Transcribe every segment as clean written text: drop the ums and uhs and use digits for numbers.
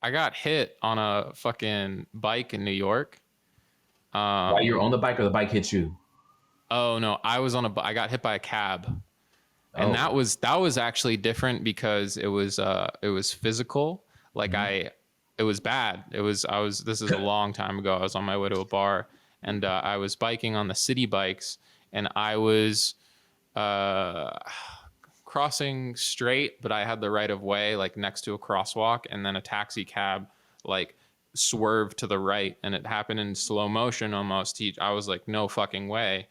I got hit on a fucking bike in New York. While you're on the bike, or the bike hit you? Oh no, I got hit by a cab. And Oh. that was actually different because it was physical. Like it was bad. This is a long time ago. I was on my way to a bar, and I was biking on the city bikes, and I was crossing straight, but I had the right of way, like next to a crosswalk, and then a taxi cab like swerved to the right, and it happened in slow motion almost. I was like, no fucking way.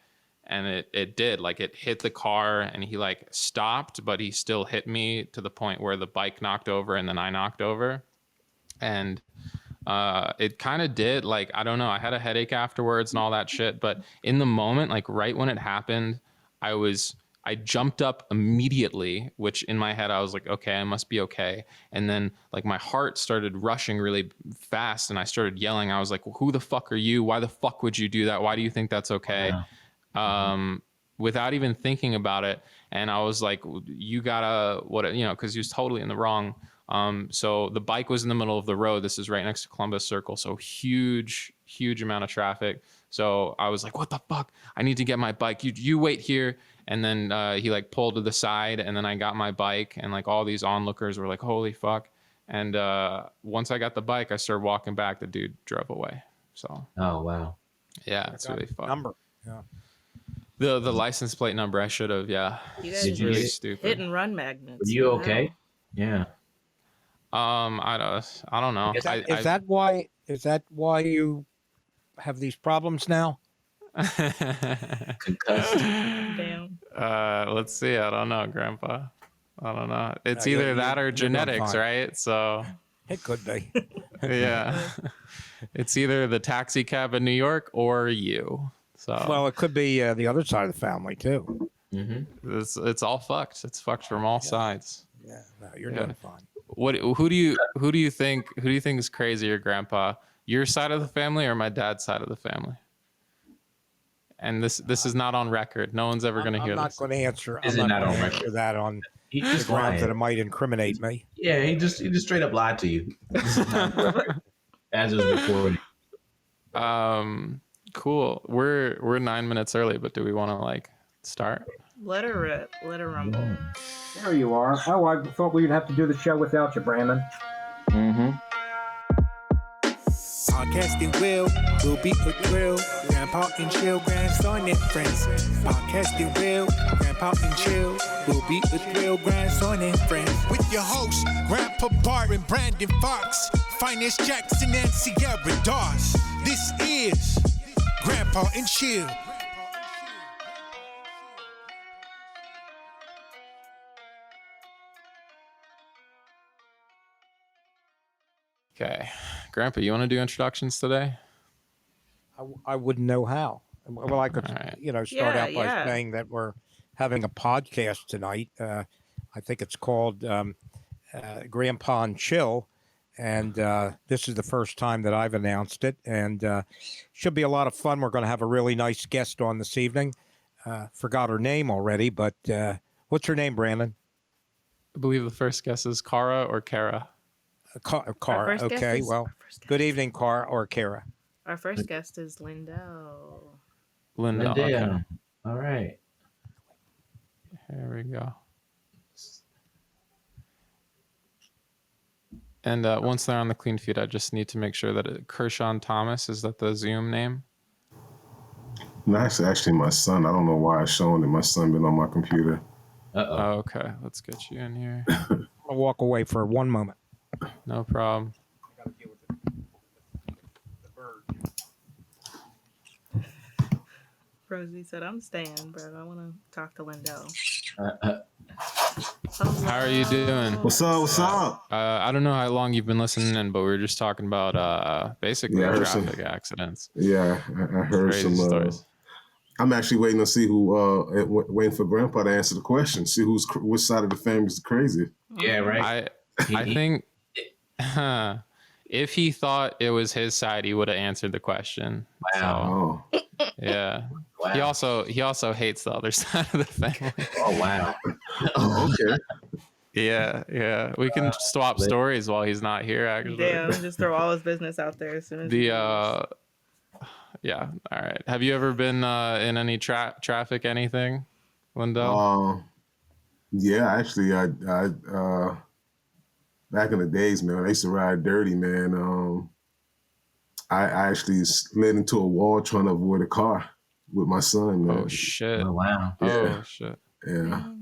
And it did, like, it hit the car, and he like stopped, but he still hit me to the point where the bike knocked over and then I knocked over. And it kind of did, like, I don't know, I had a headache afterwards and all that shit, but in the moment, like right when it happened, I jumped up immediately, which in my head I was like, okay, I must be okay. And then like my heart started rushing really fast, and I started yelling. I was like, well, who the fuck are you? Why the fuck would you do that? Why do you think that's okay? Without even thinking about it. And I was like, you gotta, because he was totally in the wrong. So the bike was in the middle of the road. This is right next to Columbus Circle. So huge amount of traffic. So I was like, what the fuck? I need to get my bike. You wait here. And then he like pulled to the side, and then I got my bike, and like all these onlookers were like, holy fuck. And once I got the bike, I started walking back. The dude drove away. So. Oh, wow. Yeah, it's really fun. Number. Yeah. The license plate number, I should have. Yeah. You guys Did you really get stupid. Hit and run magnets. Were you okay? Yeah. I don't know. Is that why you have these problems now? Concussed. Damn. Let's see. I don't know, Grandpa. I don't know. It's No, either that or genetics, right? So it could be. Yeah. It's either the taxi cab in New York or you. So well, it could be the other side of the family too. Mm-hmm. It's all fucked. It's fucked from all sides. Yeah, no, you're doing fine. Who do you think is crazier, Grandpa? Your side of the family or my dad's side of the family? And this is not on record. No one's ever going to hear this. I'm not going to answer. Is it not on record? That on He the just grounds lied. that it might incriminate me. Yeah, he just straight up lied to you. This is not correct. As is recorded. Cool. We're 9 minutes early, but do we want to like start? Let her rip. Let her rumble. There you are. Oh, I thought we'd have to do the show without you, Brandon. Mm-hmm. Podcasting will be a thrill. Grandpa and chill, grandson and friends. Podcasting Grandpa and chill will be a thrill, grandson and friends. With your hosts, Grandpa Barton, Brandon Fox, Phines Jackson, and Sierra Dawes. This is Grandpa and Chill. Okay, Grandpa, you want to do introductions today? I wouldn't know how. Well, I could, start out by saying that we're having a podcast tonight. I think it's called Grandpa and Chill, and this is the first time that I've announced it, and should be a lot of fun. We're going to have a really nice guest on this evening. Forgot her name already, but what's her name, Brandon? I believe the first guess is Cara or Kara. Cara. Okay, well, good evening, Cara or Kara. Our first guest is Lindell. Lindell. Okay. All right. Here we go. And once they're on the clean feed, I just need to make sure that Kershawn Thomas, is that the Zoom name? No, actually my son. I don't know why it's showing that my son been on my computer. Oh, okay. Let's get you in here. I'll walk away for 1 moment. No problem. I got to deal with the bird. Rosie said, I'm staying, but I want to talk to Lindell. How are you doing? What's up? I don't know how long you've been listening in, but we were just talking about basically traffic accidents. Yeah, I heard Crazy some stories. I'm actually waiting to see waiting for Grandpa to answer the question. See which side of the family is crazy. Yeah, right. I think if he thought it was his side, he would have answered the question. Wow. So, yeah. Wow. He also hates the other side of the family. Oh wow. Okay. Yeah. We can swap stories while he's not here. Actually, Yeah, just throw all his business out there as soon as Yeah. All right. Have you ever been in any traffic, anything, Lindell? Yeah, actually, I back in the days, man, I used to ride dirty, man. I actually slid into a wall trying to avoid a car with my son, man. Oh shit! Oh, wow. Yeah. Oh shit! Yeah.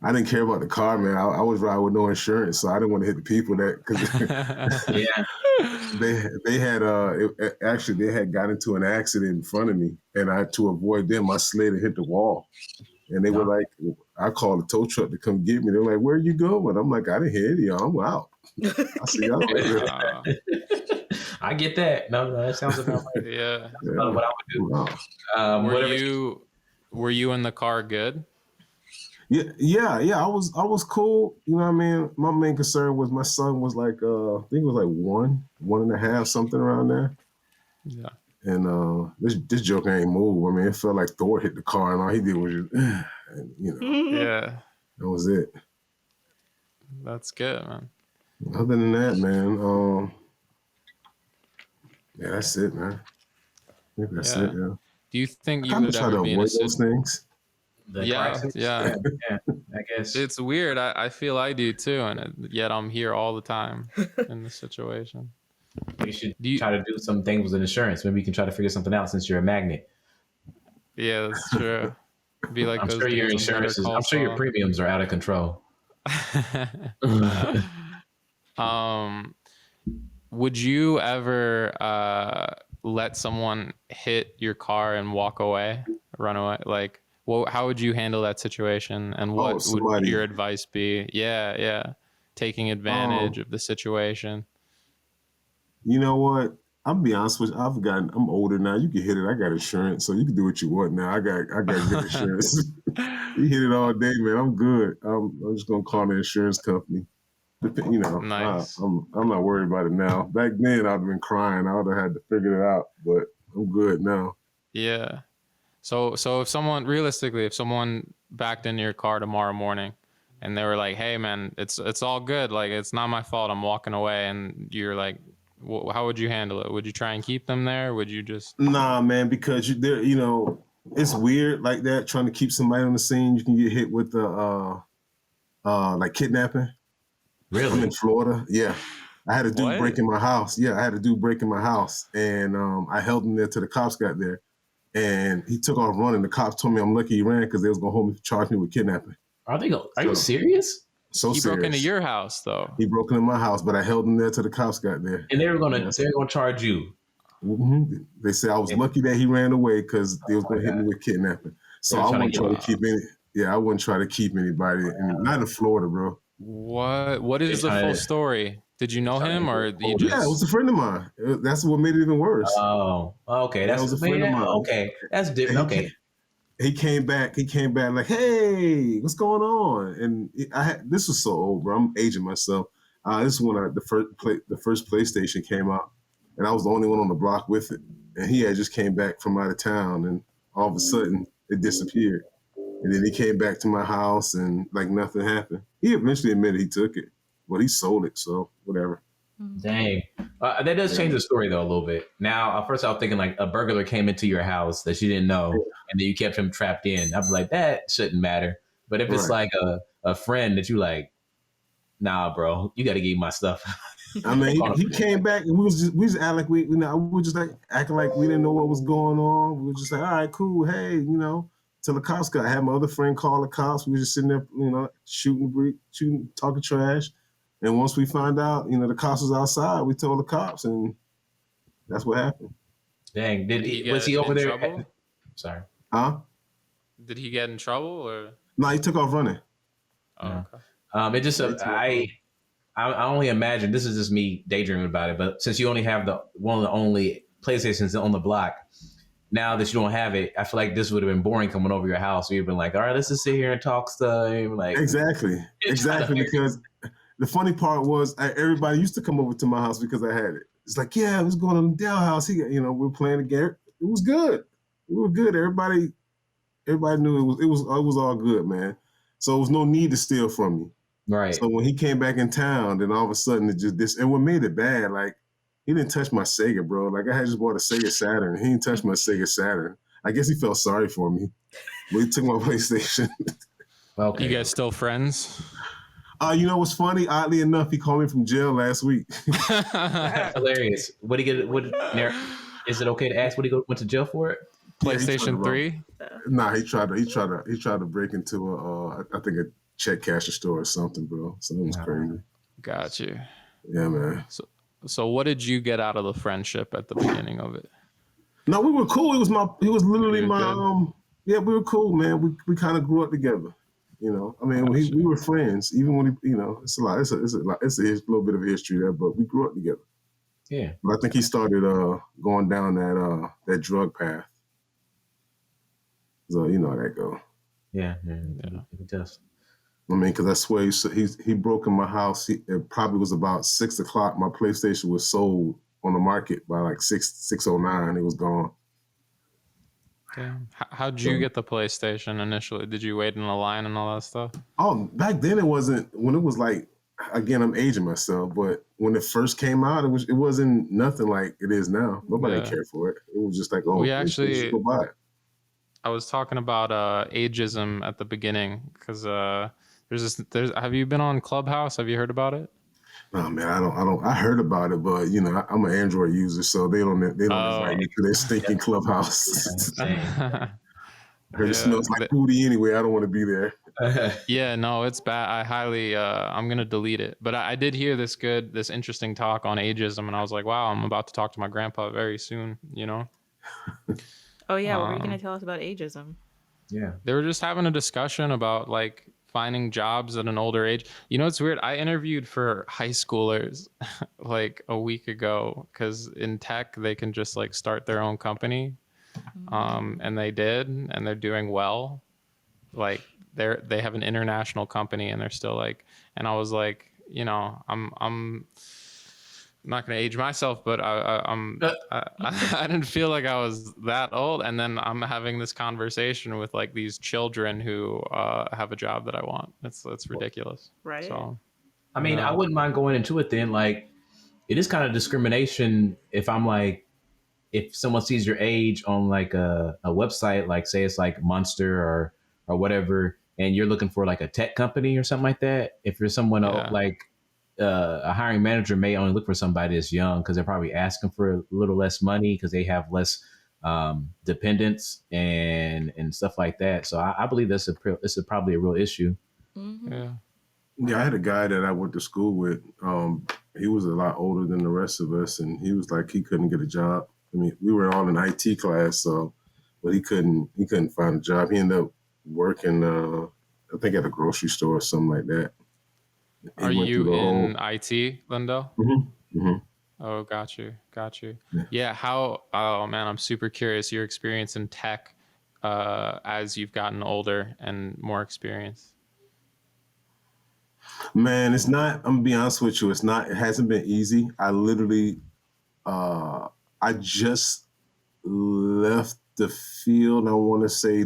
I didn't care about the car, man. I was riding with no insurance, so I didn't want to hit the people that because they had actually they had got into an accident in front of me, and I to avoid them, I slid and hit the wall. And they were like, I called a tow truck to come get me. They're like, "Where are you going?" I'm like, "I didn't hit you. I'm out. I'll see y'all later." I get that. No, that sounds about right. Yeah. That's about what I would do. Wow. Were you in the car good? Yeah. I was cool. You know what I mean? My main concern was my son was like, I think it was like 1.5, something around there. Yeah. And this joker ain't move. I mean, it felt like Thor hit the car, and all he did was just, and, Yeah. That was it. That's good, man. Other than that, man, yeah, that's it, man. I think that's it. Yeah. Do you think you I'm would trying to ever be in avoid a those things. Yeah. I guess It's weird. I feel I do too, and yet I'm here all the time in this situation. you should try to do some things with insurance. Maybe you can try to figure something out since you're a magnet. Yeah, that's true. Be like I'm those sure your dudes on Better insurances. Call I'm sure your Saul. premiums are out of control. Would you ever let someone hit your car and walk away, run away? Like, how would you handle that situation? And what would your advice be? Yeah. Taking advantage of the situation. You know what? I'll be honest with you. I'm older now. You can hit it. I got insurance, so you can do what you want now. I got good insurance. You hit it all day, man. I'm good. I'm just gonna call the insurance company. You know, nice. I'm not worried about it now. Back then, I'd have been crying. I would have had to figure it out, but I'm good now. Yeah. So if someone backed into your car tomorrow morning and they were like, "Hey man, it's all good. Like, it's not my fault. I'm walking away," and you're like, how would you handle it? Would you try and keep them there? Would you just? Nah, man, because it's weird like that. Trying to keep somebody on the scene, you can get hit with like kidnapping. Really? I'm in Florida. Yeah. I had a dude break in my house. Yeah, I had a dude break in my house, and I held him there till the cops got there. And he took off running. The cops told me I'm lucky he ran because they was gonna hold me, charge me with kidnapping. Are you serious? He broke into your house though. He broke into my house, but I held him there till the cops got there. And they were gonna charge you. Mm-hmm. They said I was lucky that he ran away because they was gonna hit me with kidnapping. So I wouldn't try to keep any. Yeah, I wouldn't try to keep anybody. Not in Florida, bro. What is the full story? Did you know him or you just? Yeah, it was a friend of mine. That's what made it even worse. Oh, okay. That was a friend of mine. Okay, that's different. Okay. He came back like, "Hey, what's going on?" And this was so old, bro. I'm aging myself. This is when the first PlayStation came out, and I was the only one on the block with it. And he had just came back from out of town, and all of a sudden it disappeared. And then he came back to my house, and like nothing happened. He eventually admitted he took it, but he sold it, so whatever. Dang. That does change the story, though, a little bit. Now, at first I was thinking like a burglar came into your house that you didn't know, and then you kept him trapped in. I'd be like, that shouldn't matter. But if it's like a friend that you like, nah, bro, you got to give me my stuff. I mean, he came back, and we just act like we were just like acting like we didn't know what was going on. We were just like, all right, cool, hey, till the cops got. I had my other friend call the cops. We were just sitting there, shooting, talking trash. And once we found out, the cops was outside, we told the cops, and that's what happened. Dang, was he over there? Trouble? Sorry. Huh? Did he get in trouble or? No, he took off running. Oh, okay. It just I only imagine, this is just me daydreaming about it, but since you only have one of the only PlayStations on the block, now that you don't have it, I feel like this would have been boring coming over your house. We've been like, all right, let's just sit here and talk stuff. Like exactly, because the funny part was everybody used to come over to my house because I had it. It's like, yeah, what's going on in Dell house? We were playing the game. It was good. We were good. Everybody knew it was all good, man. So there was no need to steal from me. Right. So when he came back in town, then all of a sudden it just this, and what made it bad, like he didn't touch my Sega, bro. Like I had just bought a Sega Saturn. He didn't touch my Sega Saturn. I guess he felt sorry for me, but he took my PlayStation. Okay. You guys still friends? You know what's funny? Oddly enough, he called me from jail last week. That's hilarious. What did he get? Is it okay to ask what he went to jail for? It? PlayStation 3? Nah, he tried to break into I think a check cashing store or something, bro. So it was crazy. Got you. Yeah, man. So what did you get out of the friendship at the beginning of it? No, we were cool. He was literally You were my yeah, we were cool, man. We kind of grew up together. You know, I mean, we were friends. Even when he, you know, it's a lot. It's a little bit of a history there, but we grew up together. Yeah. But I think he started going down that drug path. So you know how that go. Yeah. It does. I mean, because I swear he broke in my house. It probably was about 6:00. My PlayStation was sold on the market by like 6:09. It was gone. Damn. How'd you get the PlayStation initially? Did you wait in a line and all that stuff? Oh, back then it wasn't. When it was like, again, I'm aging myself, but when it first came out, it wasn't nothing like it is now. Nobody cared for it. It was just like, oh, we actually just go buy it. I was talking about ageism at the beginning because there's have you been on Clubhouse? Have you heard about it? Oh man, I don't. I heard about it, but you know, I'm an Android user, so they don't invite me to their stinking Clubhouse. I heard it smells like booty anyway. I don't want to be there. Yeah, no, it's bad. I highly, I'm gonna delete it. But I did hear this interesting talk on ageism, and I was like, wow, I'm about to talk to my grandpa very soon. You know. Oh yeah, what were you gonna tell us about ageism? Yeah, they were just having a discussion about like finding jobs at an older age. You know, it's weird. I interviewed for high schoolers like a week ago because in tech they can just like start their own company, and they did, and they're doing well. Like they have an international company, and they're still like. And I was like, you know, I'm not going to age myself, but I didn't feel like I was that old. And then I'm having this conversation with like these children who have a job that I want. It's ridiculous. Right. So, I mean, I wouldn't mind going into it then. Like, it is kind of discrimination if I'm like, if someone sees your age on like a website, like say it's like Monster or whatever, and you're looking for like a tech company or something like that. If you're someone like, a hiring manager may only look for somebody that's young because they're probably asking for a little less money because they have less dependents and stuff like that. So I believe this is probably a real issue. Mm-hmm. Yeah, I had a guy that I went to school with. He was a lot older than the rest of us, and he was like he couldn't get a job. I mean, we were all in IT class, so but he couldn't find a job. He ended up working, I think, at a grocery store or something like that. Are you in IT, Lindo? Mm-hmm. Mm-hmm. Oh, got you. Yeah. How? Oh man, I'm super curious your experience in tech as you've gotten older and more experience. Man, it's not. I'm gonna be honest with you. It's not. It hasn't been easy. I literally, I just left the field. I want to say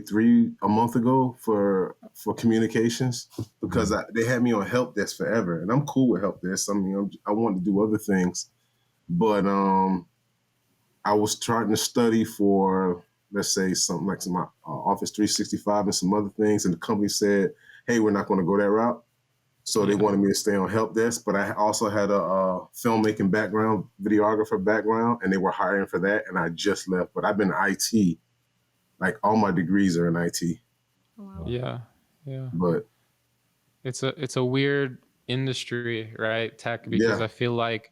a month ago for communications because they had me on help desk forever, and I'm cool with help desk. I mean, I want to do other things, but I was starting to study for, let's say, something like some Office 365 and some other things, and the company said, "Hey, we're not going to go that route." So they wanted me to stay on help desk, but I also had a filmmaking background, videographer background, and they were hiring for that. And I just left, but I've been in IT. Like all my degrees are in IT. Wow. Yeah. But it's a weird industry, right? Tech, because I feel like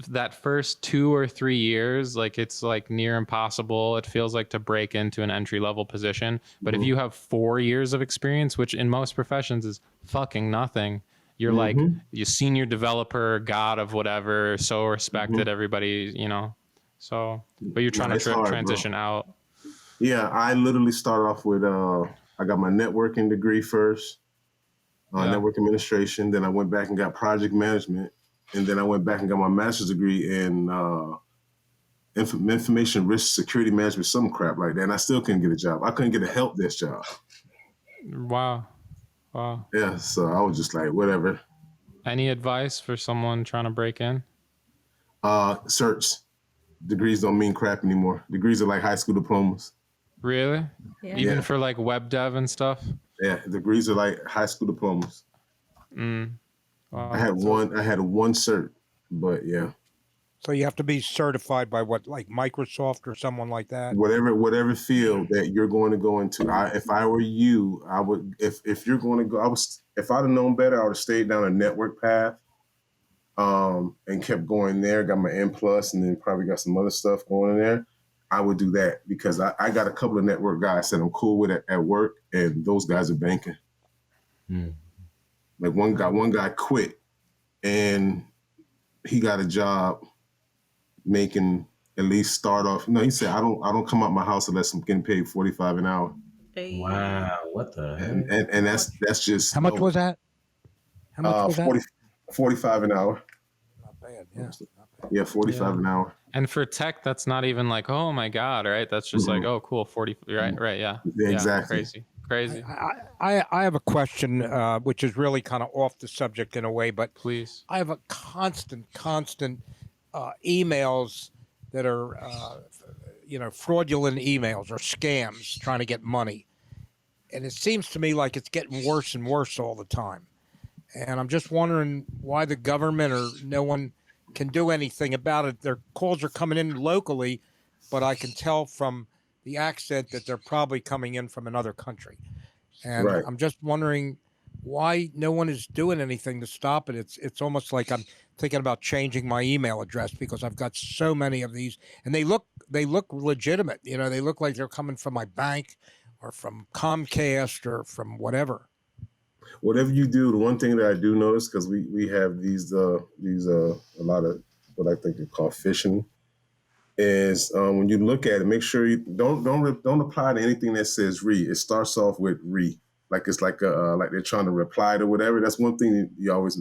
that first 2 or 3 years, like it's like near impossible. It feels like to break into an entry level position. But if you have 4 years of experience, which in most professions is fucking nothing, you're like you senior developer, god of whatever, so respected, everybody, you know. So, but you're trying to transition out. Yeah, I literally started off with I got my networking degree first, network administration. Then I went back and got project management. And then I went back and got my master's degree in information risk security management, some crap like that. And I still couldn't get a job. I couldn't get a help desk job. Wow. Wow. Yeah, so I was just like, whatever. Any advice for someone trying to break in? Search. Degrees don't mean crap anymore. Degrees are like high school diplomas. Really? Yeah. Even Yeah. for like web dev and stuff? Yeah, degrees are like high school diplomas. Wow, I had one cert, but yeah. So you have to be certified by what, like Microsoft or someone like that? Whatever field that you're going to go into. If I were you, I would if you're going to go, if I'd have known better, I would have stayed down a network path. And kept going there, got my N plus, and then probably got some other stuff going in there. I would do that because I got a couple of network guys that I'm cool with at work, and those guys are banking. Like one guy quit, and he got a job making at least start off. No, he said I don't come out my house unless I'm getting paid $45 an hour. Hey. Wow, what the heck? And that's just How much was that? How much was 40, that? 45 an hour. Not bad. Yeah. Yeah, 45 an hour. And for tech, that's not even like, oh my God, right? That's just like, oh, cool, 40, right, yeah. Yeah, exactly. Crazy. I have a question, which is really kind of off the subject in a way, but Please. I have a constant emails that are, fraudulent emails or scams trying to get money. And it seems to me like it's getting worse and worse all the time. And I'm just wondering why the government or no one can do anything about it. Their calls are coming in locally, but I can tell from the accent that they're probably coming in from another country. And Right. I'm just wondering why no one is doing anything to stop it. It's almost like I'm thinking about changing my email address because I've got so many of these, and they look legitimate. They look like they're coming from my bank or from Comcast or from whatever. Whatever you do, the one thing that I do notice, because we have these a lot of what I think are called phishing, is when you look at it, make sure you don't apply to anything that says re. It starts off with re, like it's like like they're trying to reply to whatever. That's one thing that you always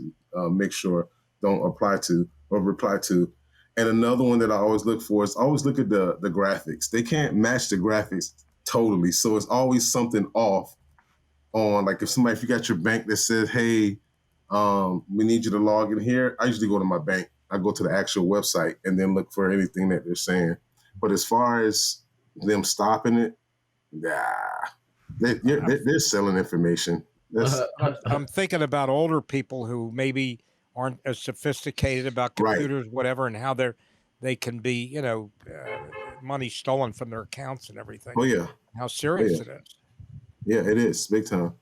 make sure don't apply to or reply to. And another one that I always look for is always look at the graphics. They can't match the graphics totally, so it's always something off. On like if you got your bank that says, hey, we need you to log in here, I usually go to my bank. I go to the actual website and then look for anything that they're saying. But as far as them stopping it, they're selling information. I'm thinking about older people who maybe aren't as sophisticated about computers, right, whatever, and how they can be, money stolen from their accounts and everything. Oh yeah, how serious it is. Yeah, it is big time.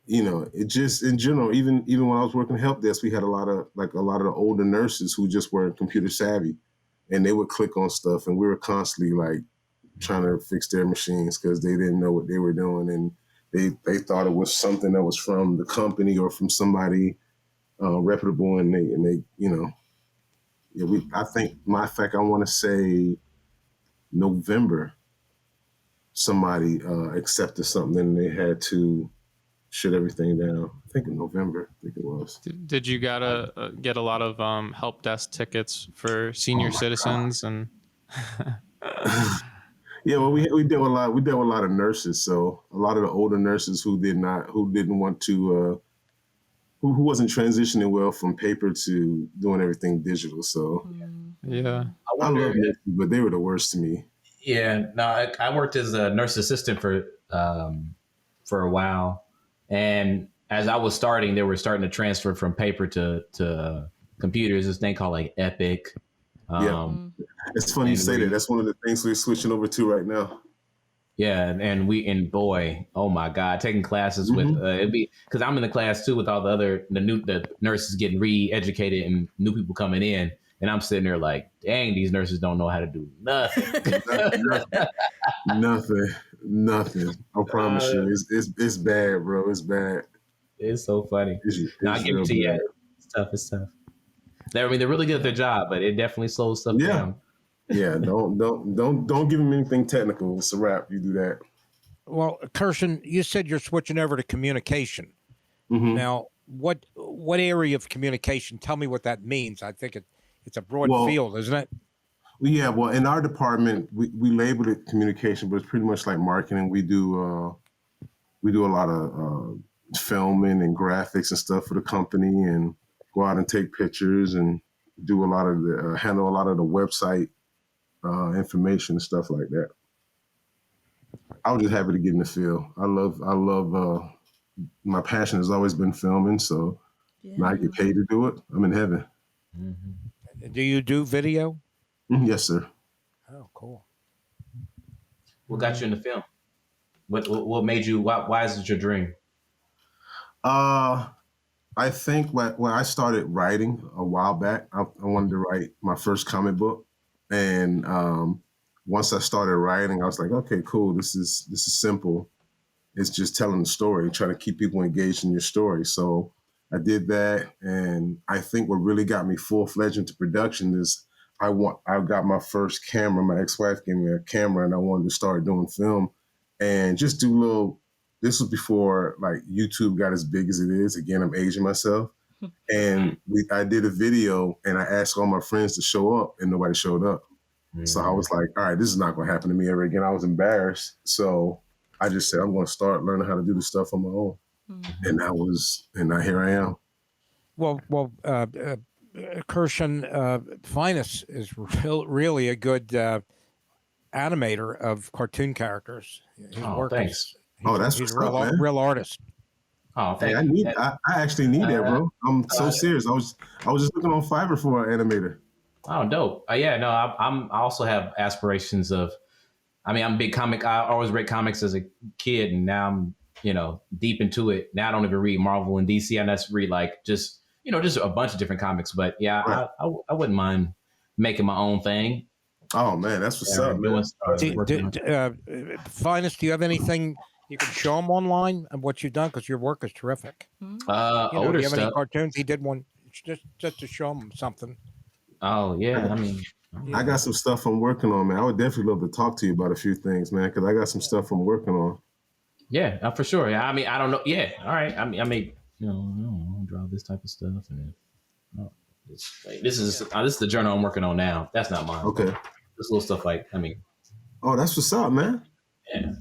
It just in general, even when I was working help desk, we had a lot of the older nurses who just weren't computer savvy, and they would click on stuff, and we were constantly like trying to fix their machines because they didn't know what they were doing, and they thought it was something that was from the company or from somebody reputable, and they I think, matter of fact, I want to say November, somebody accepted something and they had to shut everything down. I think in November, I think it was. Did you get a lot of help desk tickets for senior citizens God. And? Yeah, well, we dealt with a lot. We dealt with a lot of nurses, so a lot of the older nurses who didn't want to, who wasn't transitioning well from paper to doing everything digital. So yeah, I love nurses, but they were the worst to me. Yeah, no, I worked as a nurse assistant for a while, and as I was starting, they were starting to transfer from paper to computers. This thing called like Epic. It's funny you say that. That's one of the things we're switching over to right now. Yeah, and boy, oh my God, taking classes with it'd be because I'm in the class too with all the nurses getting re-educated and new people coming in. And I'm sitting there like, dang, these nurses don't know how to do nothing. Nothing. I promise you, it's bad, bro. It's bad. It's so funny. Now I give it to you. It's tough. I mean, they're really good at their job, but it definitely slows stuff down. Yeah, don't give them anything technical. It's a wrap. You do that. Well, Kirsten, you said you're switching over to communication. Mm-hmm. Now, what area of communication? Tell me what that means. I think it's a broad field, isn't it? Yeah, well, in our department, we labeled it communication, but it's pretty much like marketing. We do a lot of filming and graphics and stuff for the company, and go out and take pictures and do a lot of the handle a lot of the website information and stuff like that. I was just happy to get in the field. I love. My passion has always been filming, so now I get paid to do it. I'm in heaven. Mm-hmm. Do you do video? Yes, sir. Oh, cool. What got you in the film? What made you? Why is it your dream? I think when I started writing a while back, I wanted to write my first comic book, and once I started writing, I was like, okay, cool. This is simple. It's just telling the story, trying to keep people engaged in your story. So I did that, and I think what really got me full-fledged into production is I got my first camera. My ex-wife gave me a camera, and I wanted to start doing film and just do little. This was before like YouTube got as big as it is. Again, I'm aging myself, and I did a video, and I asked all my friends to show up, and nobody showed up. Mm-hmm. So I was like, all right, this is not going to happen to me ever again. I was embarrassed, so I just said, I'm going to start learning how to do this stuff on my own. Mm-hmm. And now here I am. Well, Kirshen Phines is really a good animator of cartoon characters. Thanks. That's he's a real artist. Oh, thank you. I actually need that, bro. I'm so serious. I was just looking on Fiverr for an animator. Oh, dope. I also have aspirations of. I mean, I'm a big comic. I always read comics as a kid, and now I'm, deep into it. Now I don't even read Marvel and DC. I just read like just a bunch of different comics. But yeah, right. I wouldn't mind making my own thing. Oh man, that's what's up, man. Phines, do you have anything you can show them online of what you've done? Because your work is terrific. Older do you have stuff. any cartoons? He did one just to show them something. Oh yeah, I mean. I got some stuff I'm working on, man. I would definitely love to talk to you about a few things, man, because I got some stuff I'm working on. Yeah, for sure. Yeah, I mean, I don't know. Yeah, all right. I mean, I don't draw this type of stuff, and this is the journal I'm working on now. That's not mine. Okay. This little stuff, Oh, that's what's up, man. Yeah.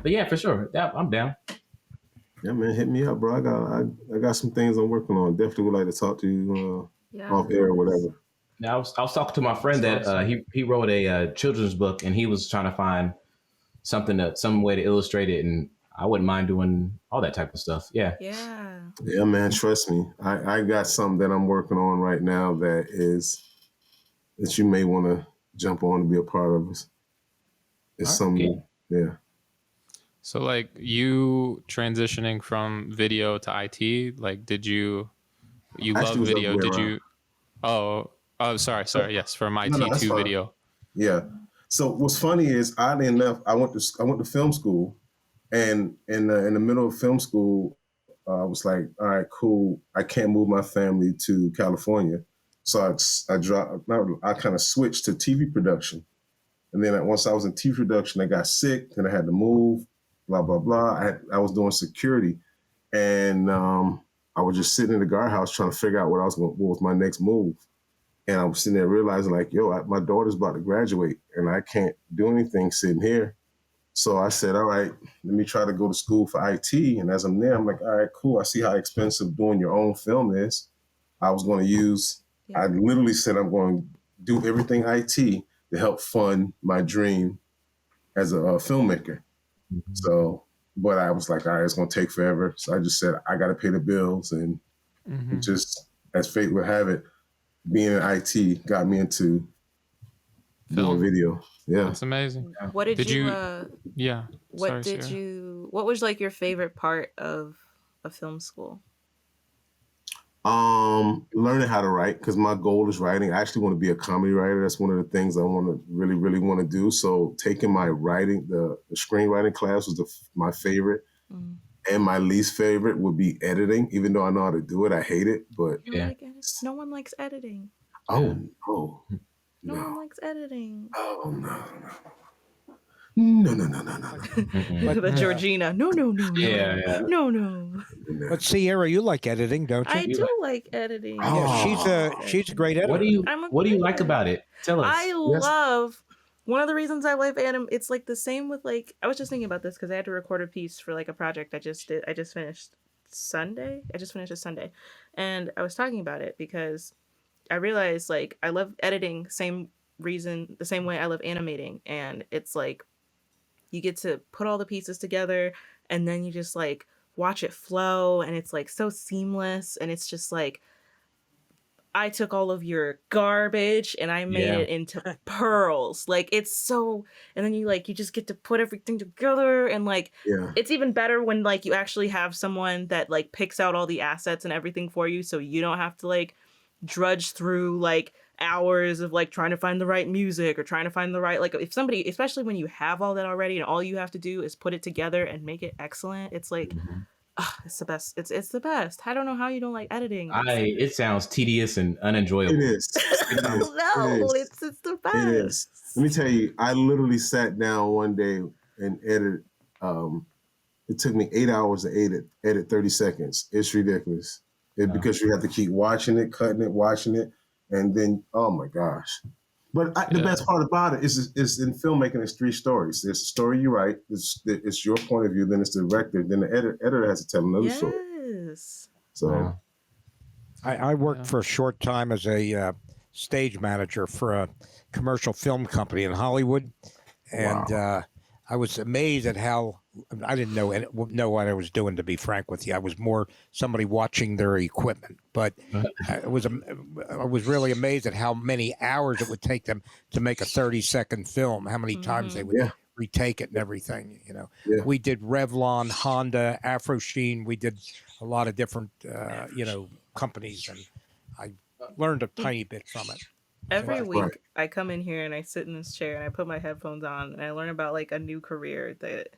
But yeah, for sure. Yeah, I'm down. Yeah, man, hit me up, bro. I got some things I'm working on. Definitely would like to talk to you off air or whatever. Now, I was talking to my friend that he wrote a children's book, and he was trying to find some way to illustrate it, and I wouldn't mind doing all that type of stuff. Yeah. Yeah, man. Trust me, I got something that I'm working on right now that you may want to jump on to be a part of. It's something, yeah. So, like, you transitioning from video to IT, like, did you love video? Did you? Oh, sorry. Yes, from IT to video. Yeah. So what's funny is, oddly enough, I went to film school, and in the middle of film school, I was like, all right, cool. I can't move my family to California, so I kind of switched to TV production, and then once I was in TV production, I got sick, and I had to move. Blah blah blah. I was doing security, and I was just sitting in the guardhouse trying to figure out what was my next move. And I was sitting there realizing, like, my daughter's about to graduate, and I can't do anything sitting here. So I said, all right, let me try to go to school for IT. And as I'm there, I'm like, all right, cool. I see how expensive doing your own film is. I literally said I'm going to do everything IT to help fund my dream as a filmmaker. Mm-hmm. So, but I was like, all right, it's going to take forever. So I just said, I got to pay the bills. And just as fate would have it, being in IT got me into doing video. Yeah. That's amazing. What did you what was like your favorite part of a film school? Learning how to write, because my goal is writing. I actually want to be a comedy writer. That's one of the things I want to really, really want to do. So taking my writing, the screenwriting class was my favorite. Mm. And my least favorite would be editing, even though I know how to do it. I hate it, but no one likes editing. Oh no. No one likes editing. Oh no. The Georgina. No. Yeah. No. But Sierra, you like editing, don't you? I do like editing. Yeah, she's a great editor. What do you like about it? Tell us. I love one of the reasons I love anim, it's like the same with like, I was just thinking about this because I had to record a piece for like a project I just did. I just finished Sunday. I just finished it Sunday. And I was talking about it because I realized like I love editing, the same way I love animating. And it's like, you get to put all the pieces together and then you just like watch it flow. And it's like so seamless. And it's just like, I took all of your garbage and I made it into pearls. Like it's so, and then you just get to put everything together and like, it's even better when like you actually have someone that like picks out all the assets and everything for you. So you don't have to like drudge through like hours of like trying to find the right music or trying to find the right, like if somebody, especially when you have all that already and all you have to do is put it together and make it excellent. It's like, it's the best. It's the best. I don't know how you don't like editing. It sounds tedious and unenjoyable. It is. It's the best. It is. Let me tell you, I literally sat down one day and edited. It took me 8 hours to edit 30 seconds. It's ridiculous. Because you have to keep watching it, cutting it, watching it, and then oh my gosh. But the best part about it is in filmmaking, it's 3 stories. There's a story you write, it's your point of view, then it's the director, then the editor has to tell another story. Yes. So I worked for a short time as a stage manager for a commercial film company in Hollywood. And I was amazed at how I didn't know what I was doing, to be frank with you. I was more somebody watching their equipment, but I was really amazed at how many hours it would take them to make a 30-second film, how many times they would retake it and everything. We did Revlon, Honda, Afro Sheen. We did a lot of different, companies, and I learned a tiny bit from it. Every week I come in here and I sit in this chair and I put my headphones on and I learn about like a new career that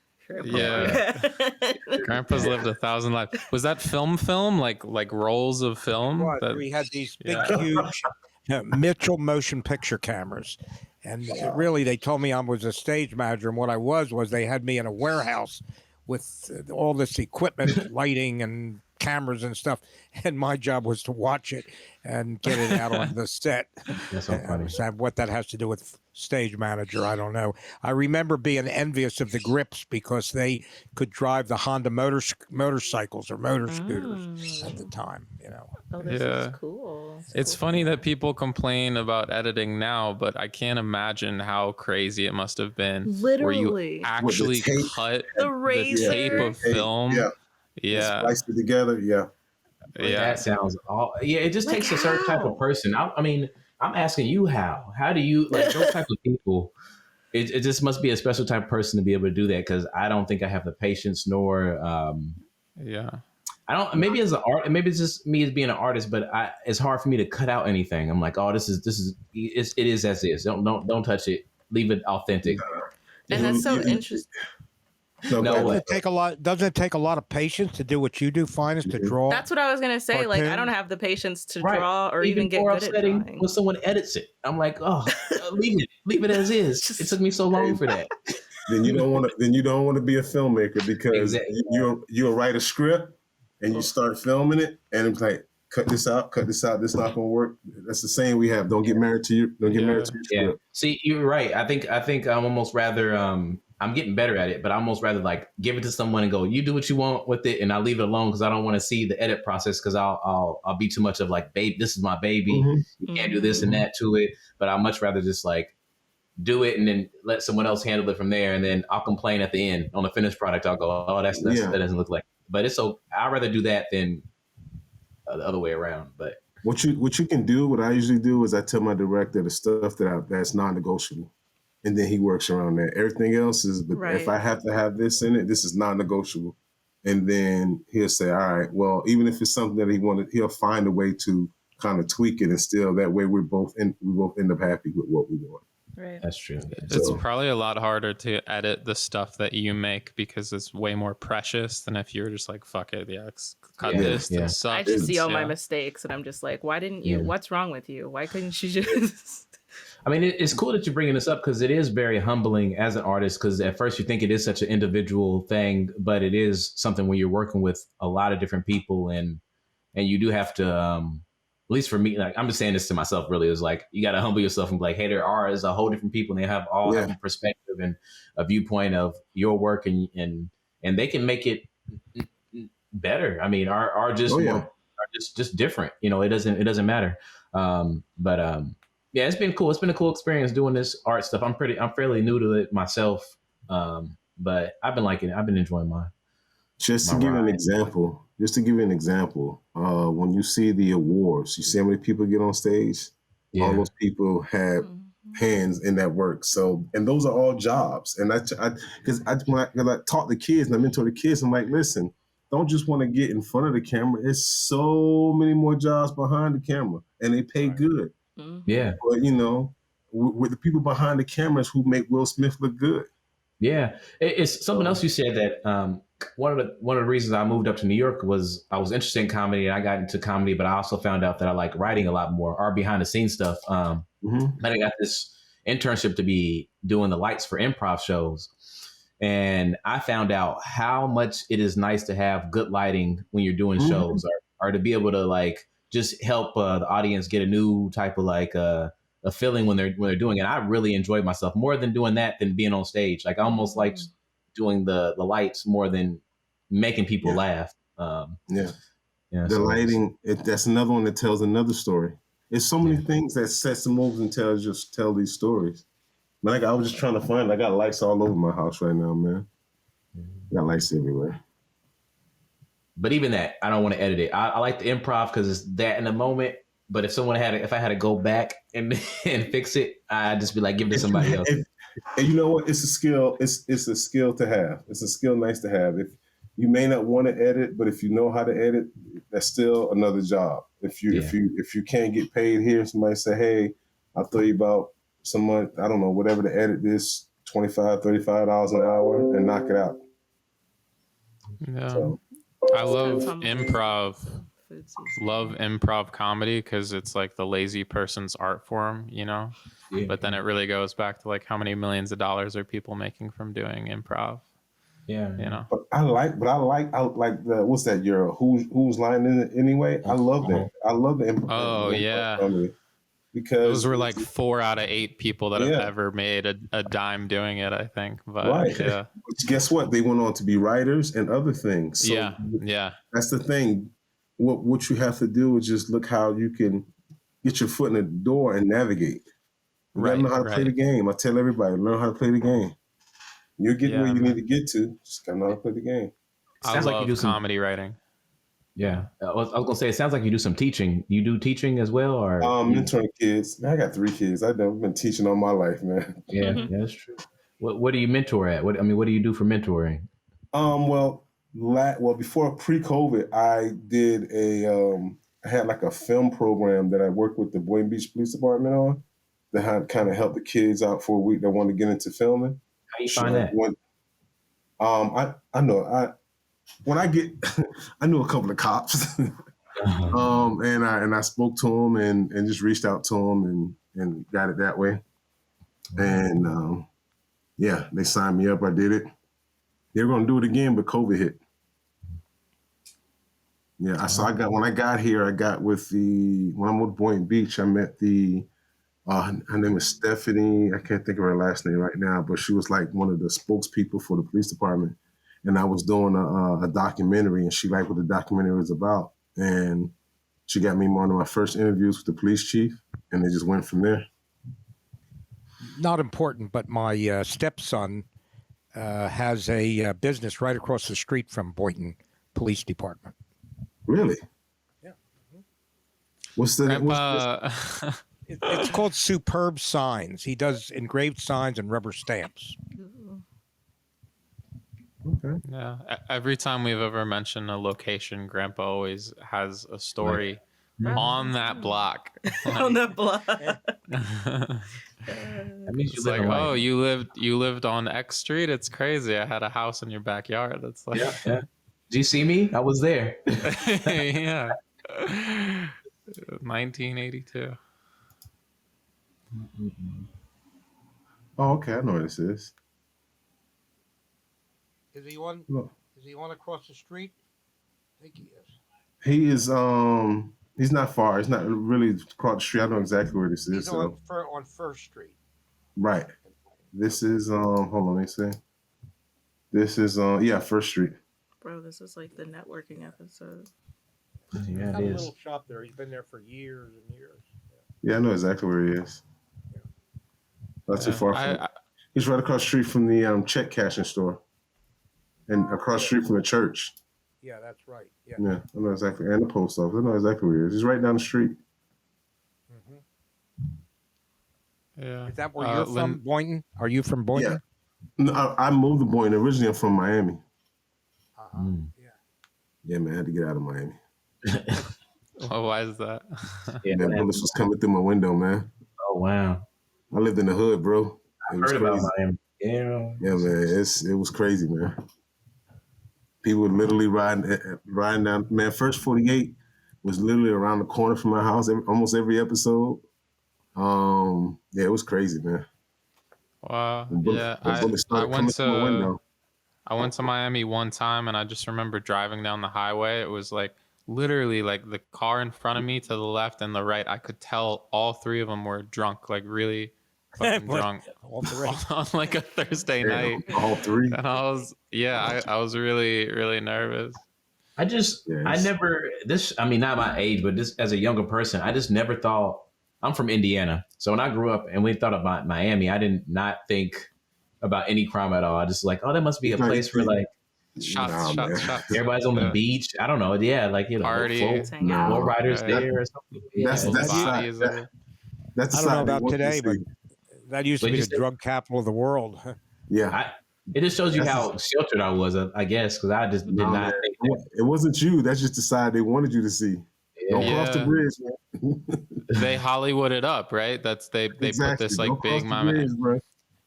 Grandpa's lived 1,000 lives. Was that film like rolls of film? We had these big huge Mitchell motion picture cameras, and really they told me I was a stage manager, and what I was they had me in a warehouse with all this equipment, lighting and cameras and stuff, and my job was to watch it and get it out on the set. That's so funny. What that has to do with stage manager, I don't know. I remember being envious of the Grips because they could drive the Honda motorcycles or motor scooters at the time. Oh, this is cool. It's funny that people complain about editing now, but I can't imagine how crazy it must have been. Literally, where you actually cut the tape of film. Yeah. Splice it together. Yeah. That sounds it just takes a certain type of person. I mean, I'm asking you how do you like those type of people? It just must be a special type of person to be able to do that, because I don't think I have the patience nor I don't, maybe as an art, maybe it's just me as being an artist, but it's hard for me to cut out anything. I'm like, oh, it is as is. Don't touch it. Leave it authentic. And that's so interesting. Doesn't it take a lot of patience to do what you do, Phines, to draw? That's what I was gonna say. Like, I don't have the patience to draw or even get good at drawing. When someone edits it, I'm like, oh, leave it as is. It took me so long for that. Then you don't want to be a filmmaker, because you'll write a script and you start filming it, and it's like, cut this out. This not gonna work. That's the saying we have. Don't get married to your script. See, you're right. I think I'm almost rather I'm getting better at it, but I almost rather like give it to someone and go, you do what you want with it, and I'll leave it alone, because I don't want to see the edit process, because I'll be too much of like, babe, this is my baby. Mm-hmm. You can't do this and that to it. But I'd much rather just like do it and then let someone else handle it from there, and then I'll complain at the end on the finished product. I'll go, oh, that doesn't look like. But it's so I'd rather do that than the other way around. But what you can do, what I usually do is I tell my director the stuff that's non-negotiable. And then he works around that. Everything else is, but if I have to have this in it, this is non-negotiable. And then he'll say, all right, well, even if it's something that he'll find a way to kind of tweak it, and still that way we both end up happy with what we want. Right. That's true. It's probably a lot harder to edit the stuff that you make, because it's way more precious than if you're just like, fuck it, cut this. Yeah. This sucks. I just see all my mistakes, and I'm just like, why didn't you? What's wrong with you? Why couldn't you just? I mean, it's cool that you're bringing this up, because it is very humbling as an artist, because at first you think it is such an individual thing, but it is something when you're working with a lot of different people, and you do have to least for me, like I'm just saying this to myself. Really, is like you got to humble yourself and be like, hey, there are is a whole different people, and they have all have a perspective and a viewpoint of your work, and they can make it better. I mean, are just are just different. You know, it doesn't matter. Yeah, it's been cool. It's been a cool experience doing this art stuff. I'm fairly new to it myself, but I've been liking it. I've been enjoying my. Just to give you an example, when you see the awards, you see how many people get on stage. Yeah. All those people have hands in that work. So, and those are all jobs. And when I talk to kids and I mentor the kids, I'm like, listen, don't just want to get in front of the camera. It's so many more jobs behind the camera, and they pay good. Yeah, but with the people behind the cameras who make Will Smith look good. Yeah, it's something else you said that one of the reasons I moved up to New York was I was interested in comedy and I got into comedy, but I also found out that I like writing a lot more, or behind the scenes stuff. Then I got this internship to be doing the lights for improv shows, and I found out how much it is nice to have good lighting when you're doing shows, or to be able to like just help the audience get a new type of like a feeling when they're doing it. I really enjoyed myself more than doing that than being on stage. Like I almost liked doing the lights more than making people laugh. The lighting, that's another one that tells another story. There's so many things that sets them over and tell these stories. Like I was just trying to find, I got lights all over my house right now, man. Got lights everywhere. But even that, I don't want to edit it. I like the improv because it's that in the moment. But if I had to go back and fix it, I'd just be like, give it to somebody else. And you know what? It's a skill. It's a skill to have. It's a skill nice to have. If you may not want to edit, but if you know how to edit, that's still another job. If you can't get paid here, somebody say, hey, I'll throw you about some money, I don't know, whatever to edit this, $25, $35 an hour, and knock it out. Yeah. So, I love improv. Love improv comedy because it's like the lazy person's art form, you know. But then it really goes back to like how many millions of dollars are people making from doing improv. You know. But I like the what's that? Your who's line in it anyway? I love that. I love the improv. Oh yeah. Comedy because those were like 4 out of 8 people that have ever made a dime doing it, I think. But yeah. But guess what? They went on to be writers and other things. So yeah. That's the thing. What you have to do is just look how you can get your foot in the door and navigate. You gotta know how to play the game. I tell everybody, learn how to play the game. You'll get where you need to get to. Just gotta know how to play the game. Sounds like you do comedy writing. Yeah, I was gonna say it sounds like you do some teaching. You do teaching as well, or mentoring kids. Man, I got 3 kids. I've been teaching all my life, man. Yeah, that's true. What do you mentor at? What do you do for mentoring? Well, before pre-COVID, I did I had like a film program that I worked with the Boynton Beach Police Department on that had kind of helped the kids out for a week that wanted to get into filming. How do you find that? I know when I get, I knew a couple of cops, and I spoke to them and just reached out to them and got it that way, and they signed me up. I did it. They were going to do it again, but COVID hit. Yeah, so when I got here, when I'm with Boynton Beach, I met her name is Stephanie. I can't think of her last name right now, but she was like one of the spokespeople for the police department. And I was doing a documentary, and she liked what the documentary was about. And she got me one of my first interviews with the police chief, and it just went from there. Not important, but my stepson has a business right across the street from Boynton Police Department. Really? Yeah. What's the Grandpa... It's called Superb Signs. He does engraved signs and rubber stamps. Okay. Yeah. Every time we've ever mentioned a location, Grandpa always has a story on that block. On that block. That means it's like, oh, you lived on X Street? It's crazy. I had a house in your backyard. That's like, yeah. Did you see me? I was there. Yeah. 1982. Oh, okay. I know what this is. Is he one? Look. Is he one across the street? I think he is. He is. He's not far. It's not really across the street. I know exactly where this is. He's on First Street. Right. This is hold on, let me see. This is First Street. Bro, this is like the networking episode. Yeah, it is. A little shop there. He's been there for years and years. Yeah, I know exactly where he is. Not too far from. He's right across the street from the check cashing store, and across the street from the church. Yeah, that's right. Yeah, I know exactly, and the post office. I know exactly where he is. He's right down the street. Yeah. Is that where you're from, Boynton? Are you from Boynton? Yeah. No, I moved to Boynton. Originally, I'm from Miami. Yeah. Yeah, man, I had to get out of Miami. Well, why is that? Yeah, bullets was coming through my window, man. Oh wow! I lived in the hood, bro. I heard about Miami. Yeah, man, it was crazy, man. People were literally riding down. Man, First 48 was literally around the corner from my house. Almost every episode. Yeah, it was crazy, man. Wow. I went to Miami one time, and I just remember driving down the highway. It was like literally like the car in front of me to the left and the right. I could tell all three of them were drunk, like really fucking drunk on like a Thursday night. All three. And I was really, really nervous. I never, not my age, but this as a younger person, I just never thought. I'm from Indiana. So when I grew up and we thought about Miami, I did not think about any crime at all. I just like, that must be a place where like shots. Everybody's on the beach. I don't know. Yeah, like party, flow riders there or something. That's I don't know about today, but that used to be the drug capital of the world. Yeah. It just shows you how sheltered I was, I guess, because I just did not think that. It wasn't you. That's just the side they wanted you to see. Don't cross the bridge, man. They Hollywood it up, right? They put this like big mama.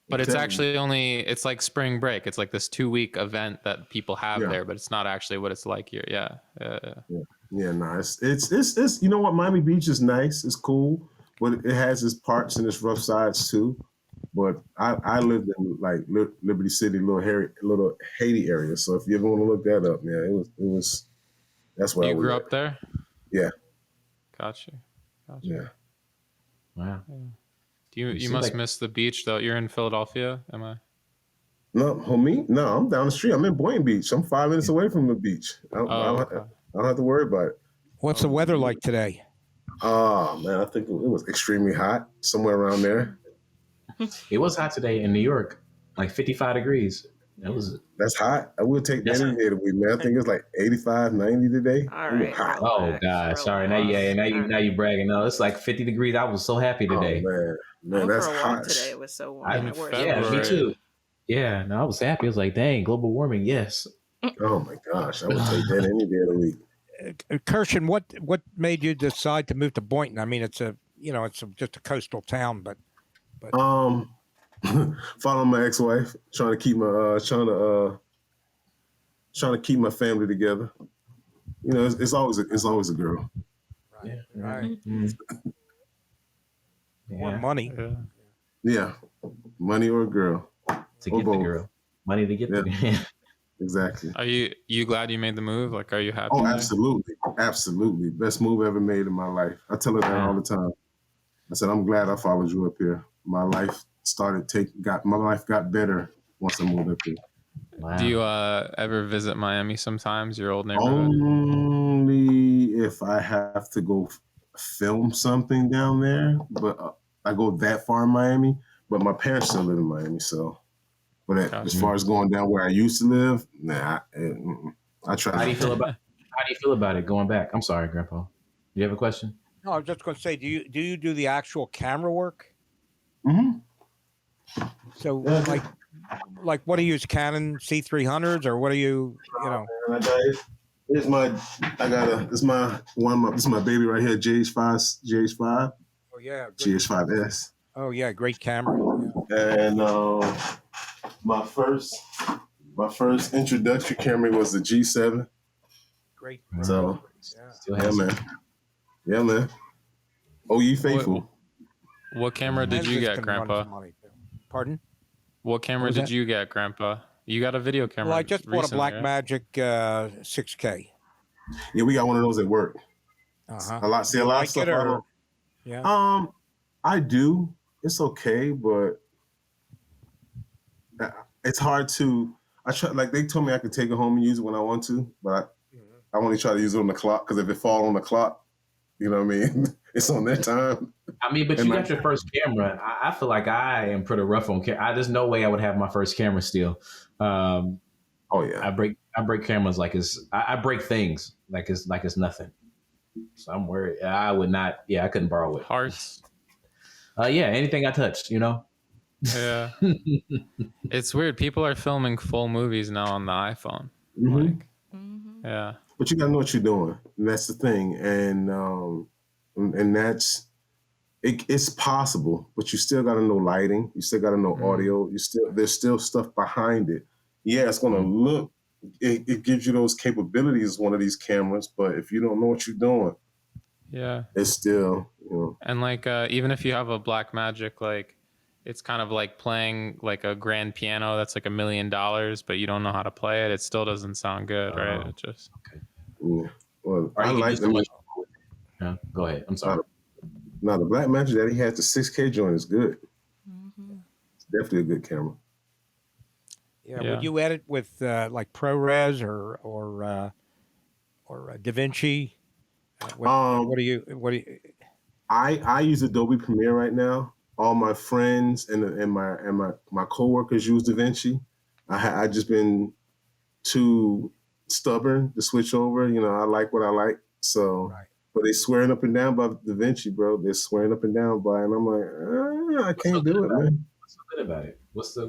But it's actually it's like spring break. It's like this 2-week event that people have there, but it's not actually what it's like here. Yeah, nice. It's you know what? Miami Beach is nice. It's cool, but it has its parts and its rough sides too. But I lived in like Liberty City, little Haiti area. So if you ever want to look that up, man, it was. That's where you grew up there. Yeah. Gotcha. Yeah. Wow. Yeah. You must miss the beach though. You're in Philadelphia, am I? No, homie. No, I'm down the street. I'm in Boynton Beach. I'm 5 minutes away from the beach. I don't have to worry about it. What's the weather like today? Oh man, I think it was extremely hot, somewhere around there. It was hot today in New York, like 55 degrees. That's hot. I would take that any day of the week, man. I think it's like 85, 90 today. All right. Oh God, sorry. Now you bragging. No, it's like 50 degrees. I was so happy today. Oh, man, that's hot. Today it was so warm. Yeah, me too. Yeah, no, I was happy. I was like, dang, global warming. Yes. Oh my gosh, I would take that any day of the week. Kirshen, what made you decide to move to Boynton? I mean, it's just a coastal town, but following my ex-wife, trying to keep my family together. You know, it's always a girl. Right. Mm-hmm. More money. Yeah, money or a girl. To get the girl, money to get the girl. Exactly. Are you glad you made the move? Like, are you happy? Oh, absolutely. Best move ever made in my life. I tell her that all the time. I said, I'm glad I followed you up here. My life got better once I moved up here. Wow. Do you ever visit Miami sometimes, your old neighborhood? Only if I have to go film something down there, but I go that far in Miami, but my parents still live in Miami, so. But as far as going down where I used to live, I try. How do you feel about it going back? I'm sorry, Grandpa. Do you have a question? No, I was just going to say, do you do the actual camera work? Mm-hmm. So like what do you use, Canon C300s or what do you know? This is my baby right here, GH5. Oh yeah. GH5S. Oh yeah, great camera. And my first introductory camera was the G7. Great. So yeah, man. Oh, you faithful. What camera did you get, Grandpa? Pardon? What camera did you get, Grandpa? You got a video camera. Well, I just bought a Blackmagic 6K. Yeah, we got one of those at work. A lot. See, You a lot of like stuff it, I or don't. yeah? I do. It's okay, but it's hard to. I try. Like they told me I could take it home and use it when I want to, but I only try to use it on the clock because if it fall on the clock, you know what I mean. It's on their time. I mean, but And you my, got your first camera. I feel like I am pretty rough on camera. There's no way I would have my first camera still. oh yeah. I break cameras like I break things like it's nothing. So I'm worried. I would not. Yeah, I couldn't borrow it. Hearts. Yeah, anything I touched, you know. Yeah. It's weird. People are filming full movies now on the iPhone. Mm-hmm. Like, yeah. But you gotta know what you're doing, and that's the thing. And that's it's possible, but you still gotta know lighting. You still gotta know audio. There's still stuff behind it. Yeah, it's gonna look. It gives you those capabilities, one of these cameras, but if you don't know what you're doing, Yeah. it's still, And like, even if you have a Blackmagic, like, it's kind of like playing like a grand piano that's like $1 million, but you don't know how to play it. It still doesn't sound good, right? It just. Okay. Yeah. Well, Or I you can like do so much. Yeah, go ahead. I'm sorry. Now the Blackmagic that he has, the 6K joint is good. It's definitely a good camera. Yeah. Would you edit with like ProRes or DaVinci? What do you? I use Adobe Premiere right now. All my friends and my coworkers use DaVinci. I just been too stubborn to switch over. I like what I like. So, but they swearing up and down by DaVinci, bro. They're swearing up and down by it. And I'm like, I can't do it, man. What's so good about it?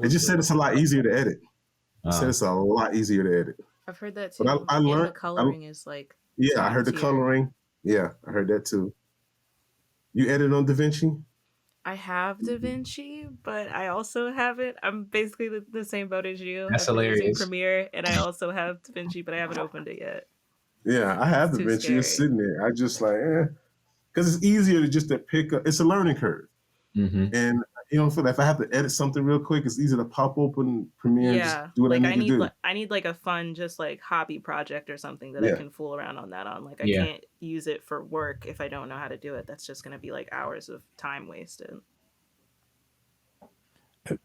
They just said it's a lot easier to edit. They said it's a lot easier to edit. I've heard that too. But I learned the coloring is like. Yeah, I heard the coloring. Yeah, I heard that too. You edit on DaVinci? I have DaVinci, but I also have it. I'm basically the same boat as you. That's I've been using hilarious. Premiere, and I also have DaVinci, but I haven't opened it yet. Yeah, I have It's too DaVinci. It's scary. sitting there. I just like, because it's easier to just to pick up. It's a learning curve, and if I have to edit something real quick, it's easy to pop open Premiere and just do what I need to do. I need like a fun, just like hobby project or something that I can fool around on that on. Like I can't use it for work if I don't know how to do it. That's just going to be like hours of time wasted.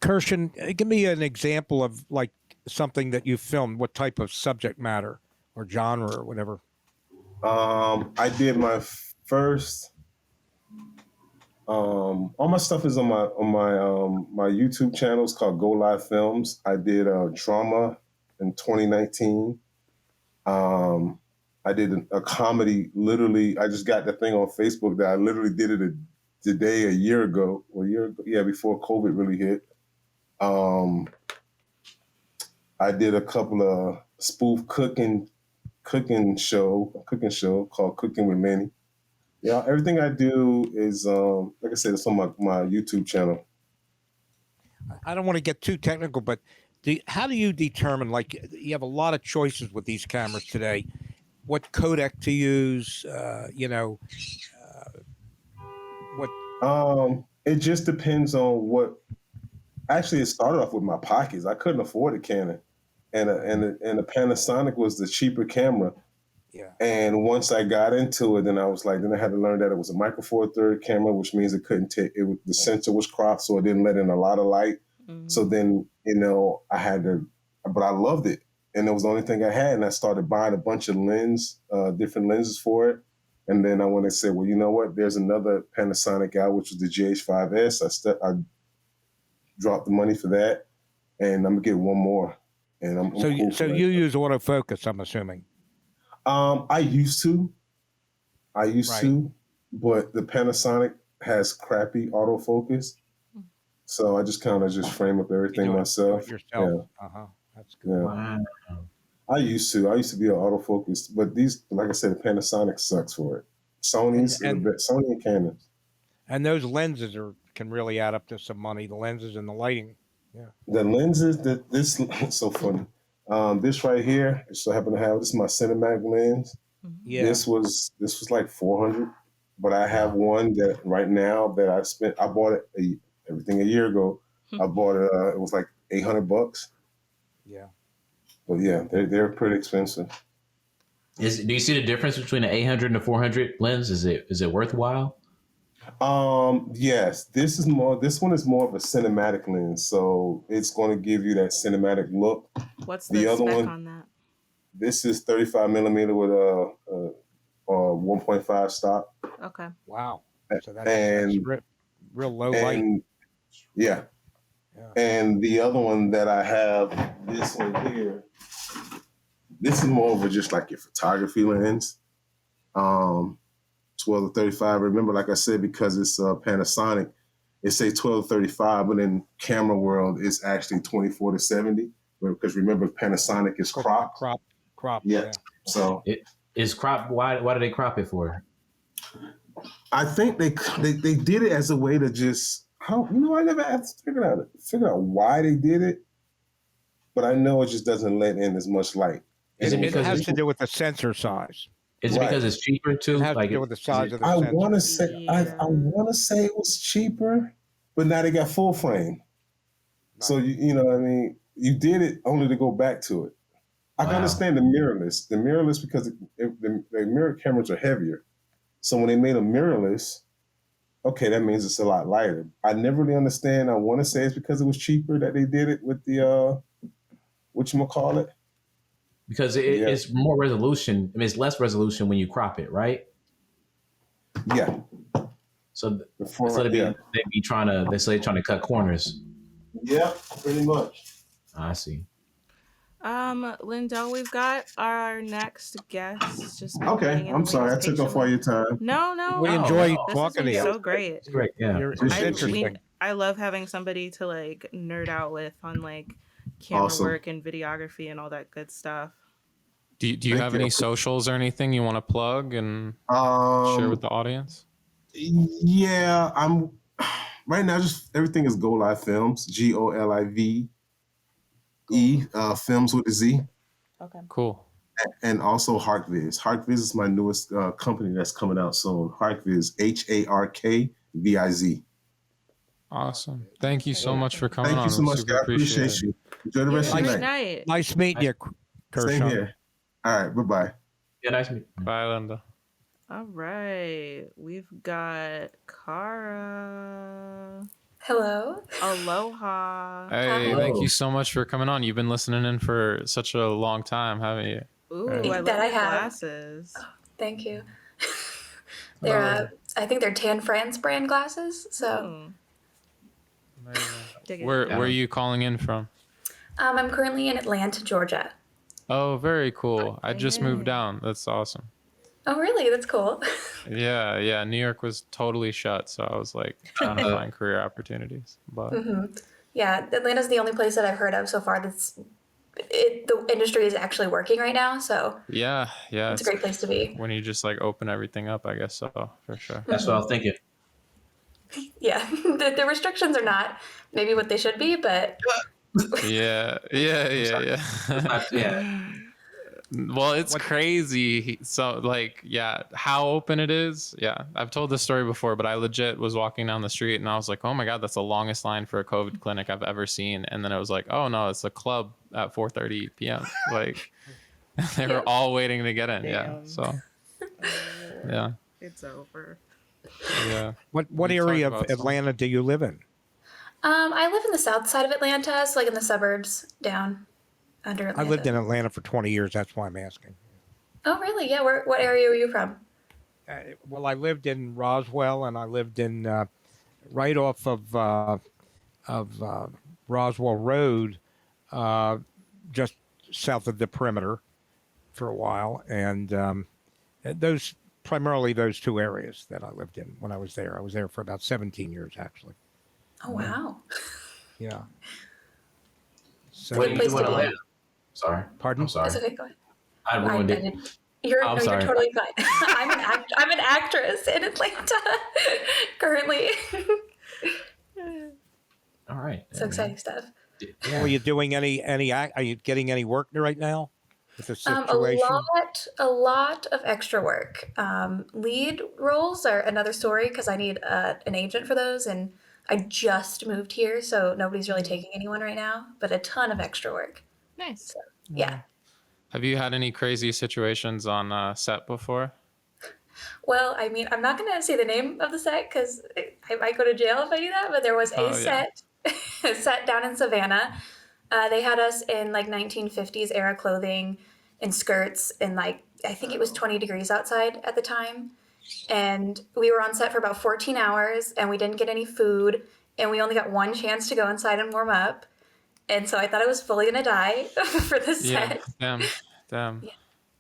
Kirshen, give me an example of like something that you filmed. What type of subject matter or genre or whatever? I did my first. All my stuff is on my YouTube channel. It's called Go Live Films. I did a drama in 2019. I did a comedy. Literally, I just got the thing on Facebook that I literally did it a year ago, before COVID really hit. I did a couple of spoof cooking show called Cooking with Manny. Yeah, everything I do is like I said, it's on my YouTube channel. I don't want to get too technical, but how do you determine? Like, you have a lot of choices with these cameras today. What codec to use? What? It just depends on what. Actually, it started off with my pockets. I couldn't afford a Canon, and a Panasonic was the cheaper camera. Yeah. And once I got into it, then I had to learn that it was a Micro Four Third camera, which means it couldn't take it. The sensor was cropped, so it didn't let in a lot of light. So then, I had to, but I loved it, and it was the only thing I had. And I started buying a bunch of different lenses for it. And then I went and said, well, you know what? There's another Panasonic out, which was the GH5S. I dropped the money for that, and I'm gonna get one more. And I'm so you use autofocus, I'm assuming. I used to, but the Panasonic has crappy autofocus, so I just kind of frame up everything myself. Yourself. Yeah. That's good. Yeah. Wow. I used to be an autofocus, but these, like I said, the Panasonic sucks for it. Sony and Canon. And those lenses can really add up to some money. The lenses and the lighting. Yeah. The lenses this is so funny. This right here, I so happen to have this is my Cinematic lens. Yeah. This was like $400, but I have one that right now that I bought it everything a year ago. I bought it. It was like $800. Yeah. But yeah, they're pretty expensive. Do you see the difference between the 800 and the 400 lens? Is it worthwhile? Yes, this one is more of a cinematic lens, so it's going to give you that cinematic look. What's the other spec one on that? This is 35 millimeter with a 1.5 stop. Okay. Wow. So that's real low light. Yeah. And the other one that I have, this one here, this is more of a just like your photography lens. 12 to 35. Remember, like I said, because it's Panasonic, it say 12 to 35, but in camera world, it's actually 24 to 70. Because remember, Panasonic is crop. Crop. Yeah. So it is crop. Why do they crop it for? I think they did it as a way to just I never had to figure out why they did it, but I know it just doesn't let in as much light. It has to do with the sensor size. Is it because it's cheaper too? It has to do with the size of the I sensor. want to say I want to say it was cheaper, but now they got full frame. Nice. So you know what I mean. You did it only to go back to it. I can understand the mirrorless. The mirrorless because the mirror cameras are heavier. So when they made a mirrorless, okay, that means it's a lot lighter. I never really understand. I want to say it's because it was cheaper that they did it with the whatchamacallit? Because it's more resolution. I mean, it's less resolution when you crop it, right? Yeah. So they'd be trying to cut corners. Yeah, pretty much. I see. Lindell, we've got our next guest. Just okay. I'm sorry, I took off all your time. No. We enjoy talking to you. So great. It's great. Yeah, it's interesting. I love having somebody to like nerd out with on like camera work and videography and all that good stuff. Do you have any socials or anything you want to plug and share with the audience? Yeah, I'm right now. Just everything is Go Live Films. GOLIVE. Films with a Z. Okay. Cool. And also HarkViz. HarkViz is my newest company that's coming out soon. HarkViz, HARKVIZ. Awesome. Thank you so much for coming on. Thank you so much. I appreciate you. Enjoy the rest of your night. Nice meeting you, Kershaw. Same here. All right. Bye-bye. Yeah, nice meeting you. Bye, Linda. All right. We've got Kara. Hello. Aloha. Hey, Hello. Thank you so much for coming on. You've been listening in for such a long time, haven't you? Ooh, I love your glasses. Oh, thank you. They're, I think they're Tan France brand glasses. So. Where are you calling in from? I'm currently in Atlanta, Georgia. Oh, very cool. I just moved down. That's awesome. Oh, really? That's cool. Yeah. New York was totally shut, so I was like trying to find career opportunities. But yeah, Atlanta's the only place that I've heard of so far the industry is actually working right now. So yeah, it's a great place to be. When you just like open everything up, I guess so, for sure. That's what I was thinking. Yeah, the restrictions are not maybe what they should be, but yeah. Well, it's crazy. So, like, yeah, how open it is. Yeah, I've told this story before, but I legit was walking down the street and I was like, oh my God, that's the longest line for a COVID clinic I've ever seen. And then it was like, oh no, it's a club at 4:30 p.m. Like, they were all waiting to get in. Damn. Yeah. So, yeah. It's over. Yeah. What area of Atlanta do you live in? I live in the south side of Atlanta, so like in the suburbs down under Atlanta. I lived in Atlanta for 20 years. That's why I'm asking. Oh, really? Yeah. What area were you from? Well, I lived in Roswell, and I lived in right off of Roswell Road, just south of the perimeter for a while. And primarily those two areas that I lived in when I was there. I was there for about 17 years, actually. Oh, wow. Yeah. So, What do you do in Atlanta? Sorry. Pardon? I'm sorry. That's okay. Go ahead. I ruined it. You're sorry. totally fine. I'm an actress in Atlanta currently. All right. So exciting stuff. Yeah. Are you doing are you getting any work right now with the situation? A lot of extra work. Lead roles are another story because I need an agent for those, and I just moved here, so nobody's really taking anyone right now. But a ton of extra work. Nice. So, yeah. Have you had any crazy situations on set before? Well, I mean, I'm not going to say the name of the set because I might go to jail if I do that, but there was a set set down in Savannah. They had us in like 1950s era clothing and skirts, and like I think it was 20 degrees outside at the time. And we were on set for about 14 hours, and we didn't get any food, and we only got one chance to go inside and warm up. And so I thought I was fully going to die for this set. Damn. Yeah.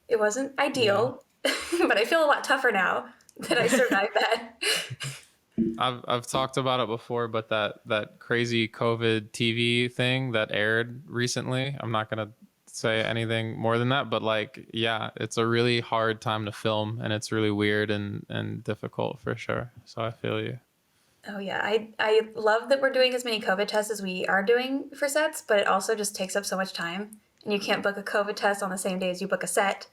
It wasn't ideal, but I feel a lot tougher now that I survived that. I've talked about it before, but that crazy COVID TV thing that aired recently, I'm not gonna say anything more than that, but like, yeah, it's a really hard time to film, and it's really weird and difficult for sure. So I feel you. Oh yeah, I love that we're doing as many COVID tests as we are doing for sets, but it also just takes up so much time, and you can't book a COVID test on the same day as you book a set.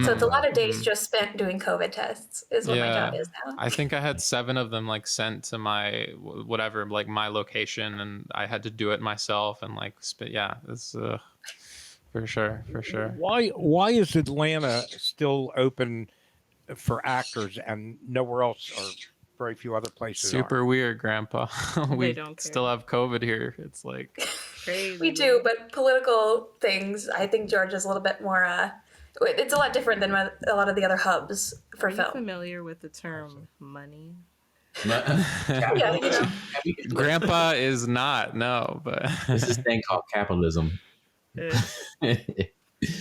So it's a lot of days just spent doing COVID tests is what my job is now. I think I had 7 of them like sent to my whatever, like my location, and I had to do it myself and like it's for sure. Why is Atlanta still open for actors and nowhere else, or very few other places? Super weird, Grandpa. We don't care. still have COVID here. It's like Crazy. We do, but political things, I think Georgia's a little bit more it's a lot different than a lot of the other hubs for Are you film. familiar with the term money? Yeah, you know. Grandpa is not, no, but This is a thing called capitalism. But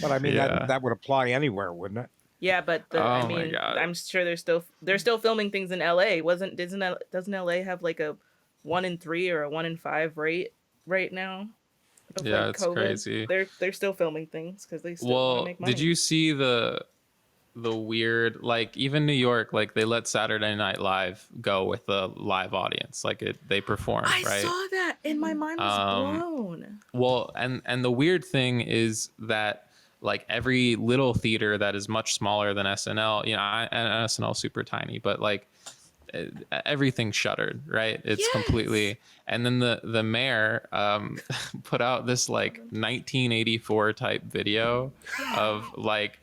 I mean, that would apply anywhere, wouldn't it? Yeah, but I mean, I'm sure they're still filming things in LA. Doesn't LA have like a 1 in 3 or a 1 in 5 rate right now? Yeah, it's COVID. Crazy. They're still filming things because they still want to make money. Did you see the weird, like, even New York, like they let Saturday Night Live go with a live audience, like they performed, right? I saw that and my mind was blown. Well, and the weird thing is that like every little theater that is much smaller than SNL, you know, and SNL super tiny, but like everything's shuttered, right? It's completely. And then the mayor put out this like 1984 type video of like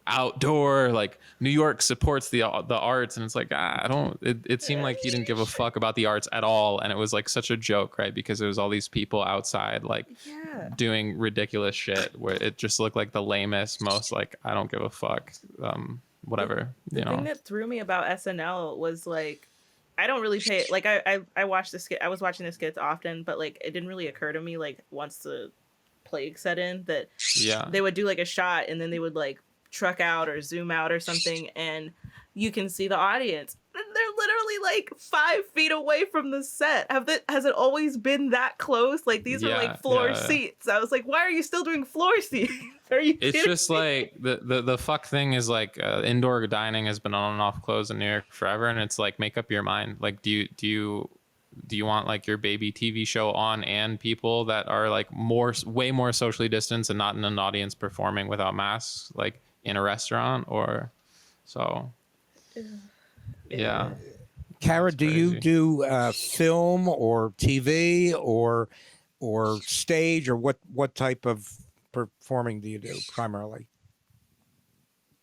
outdoor, like New York supports the arts, and it's like it seemed like he didn't give a fuck about the arts at all, and it was like such a joke, right? Because there was all these people outside like doing ridiculous shit where it just looked like the lamest, most like I don't give a fuck whatever. The thing that threw me about SNL was like I don't really pay like I watched the skit. I was watching the skits often, but like it didn't really occur to me like once the plague set in that they would do like a shot and then they would like truck out or zoom out or something, and you can see the audience. They're literally like 5 feet away from the set. Has it always been that close? Like these are like floor seats. I was like, why are you still doing floor seats? Are you kidding just me? like the fuck thing is like indoor dining has been on and off closed in New York forever, and it's like make up your mind. Like do you want like your baby TV show on and people that are like way more socially distanced and not in an audience performing without masks like in a restaurant or so? Yeah. Kara, do you do film or TV or stage, or what type of performing do you do primarily?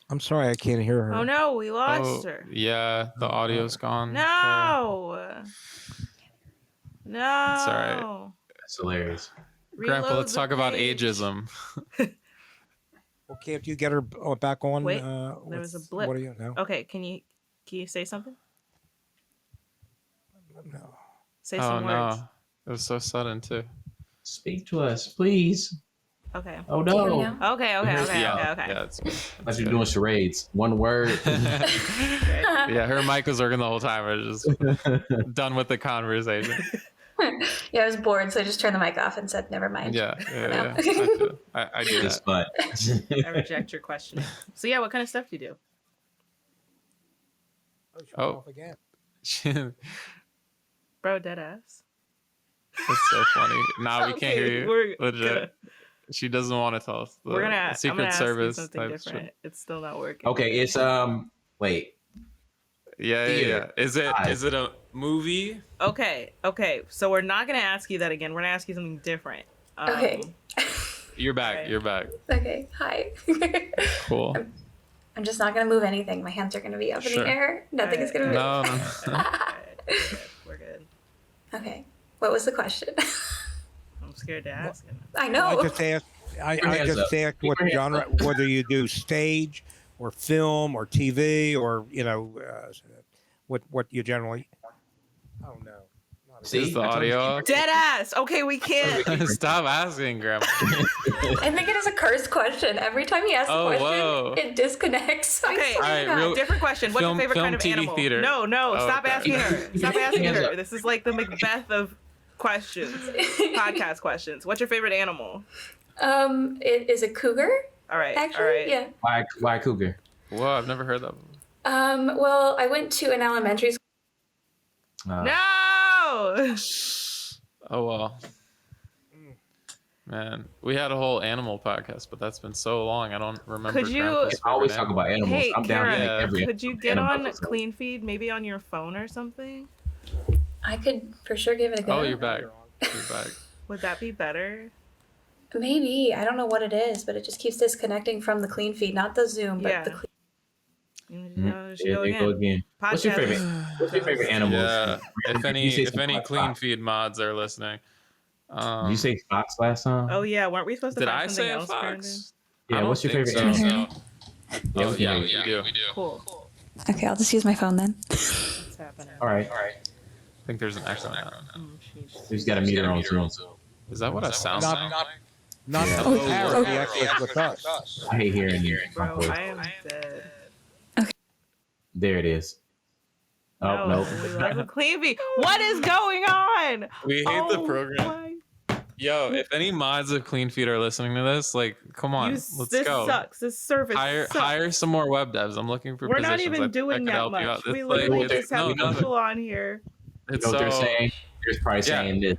I'm sorry, I can't hear her. Oh no, we lost her. Yeah, the audio's gone. No. No. It's all right. That's hilarious. Grandpa, let's talk about ageism. Well, can't you get her back on? Wait, there was a blip. What do you know? Okay, can you say something? No. Say some words. No. It was so sudden too. Speak to us, please. Okay. Oh no. Okay. Yeah, it's As you're doing charades. One word. Yeah, her mic was working the whole time. I was just done with the conversation. Yeah, I was bored, so I just turned the mic off and said, never mind. Yeah. I do This that. butt. I reject your questioning. So yeah, what kind of stuff do you do? Off again. Bro, dead ass. That's so funny. Nah, we can't hear you. Legit. She doesn't want to tell us. I'm gonna Secret ask Service you something different. shit. It's still not working. Okay, it's wait. Yeah. Is it a movie? Okay. So we're not gonna ask you that again. We're gonna ask you something different. Okay. You're back. Right. You're back. Okay. Hi. Cool. I'm just not gonna move anything. My hands are gonna be up in the air. Nothing is gonna move. No. We're good. Okay. What was the question? I'm scared to ask him. I know. I just asked. I just asked what genre, whether you do stage or film or TV or what you generally. Oh no. See the audio. Dead ass. Okay, we can't. Stop asking, Grandma. I think it is a cursed question. Every time he asks a question, whoa. it disconnects. Okay, All right, different question. What's your favorite kind of TV animal? theater. No, stop okay. asking her. Stop asking her. This is like the Macbeth of questions, podcast questions. What's your favorite animal? It is a cougar. All right. Actually, all right. yeah. Why cougar? Whoa, I've never heard that. Well, I went to an elementary school. No. Oh well. Man, we had a whole animal podcast, but that's been so long. I don't remember. Could you- Grandpa's I always favorite talk about animals. Hey, I'm down to Kara, make every. could you get animal on episode. Clean Feed, maybe on your phone or something? I could for sure give it a go. Oh, you're back. You're back. Would that be better? Maybe. I don't know what it is, but it just keeps disconnecting from the clean feed, not the Zoom, but Yeah. the clean. There she Yeah, go there you go again. again. What's your favorite? What's your favorite animal? Yeah. If any You say clean SpongeBob. feed mods are listening. Did you say fox last time? Oh yeah, weren't we supposed to Did find I something say a else, Brandon? fox? Yeah, I don't what's your think favorite so. animal? Oh yeah, we we do. Cool. Okay, I'll just use my phone then. What's happening? All right. I think there's an echo now. We just got a meter on Zoom. Is that what I sound Not- like? Not Yeah. the parrot. The echo is with us. I hate hearing you. Bro, I am dead. There it is. Oh, nope. We love the Clean Feed. What is going on? We hate the Oh program. my- Yo, if any mods of Clean Feed are listening to this, like, come on, let's this go. sucks. This service sucks. Hire some more web devs. I'm looking for We're positions. not I even think doing I could that help you much. out. We It's literally like, just have no, people on here. You it's know what they're so saying? They're probably saying this.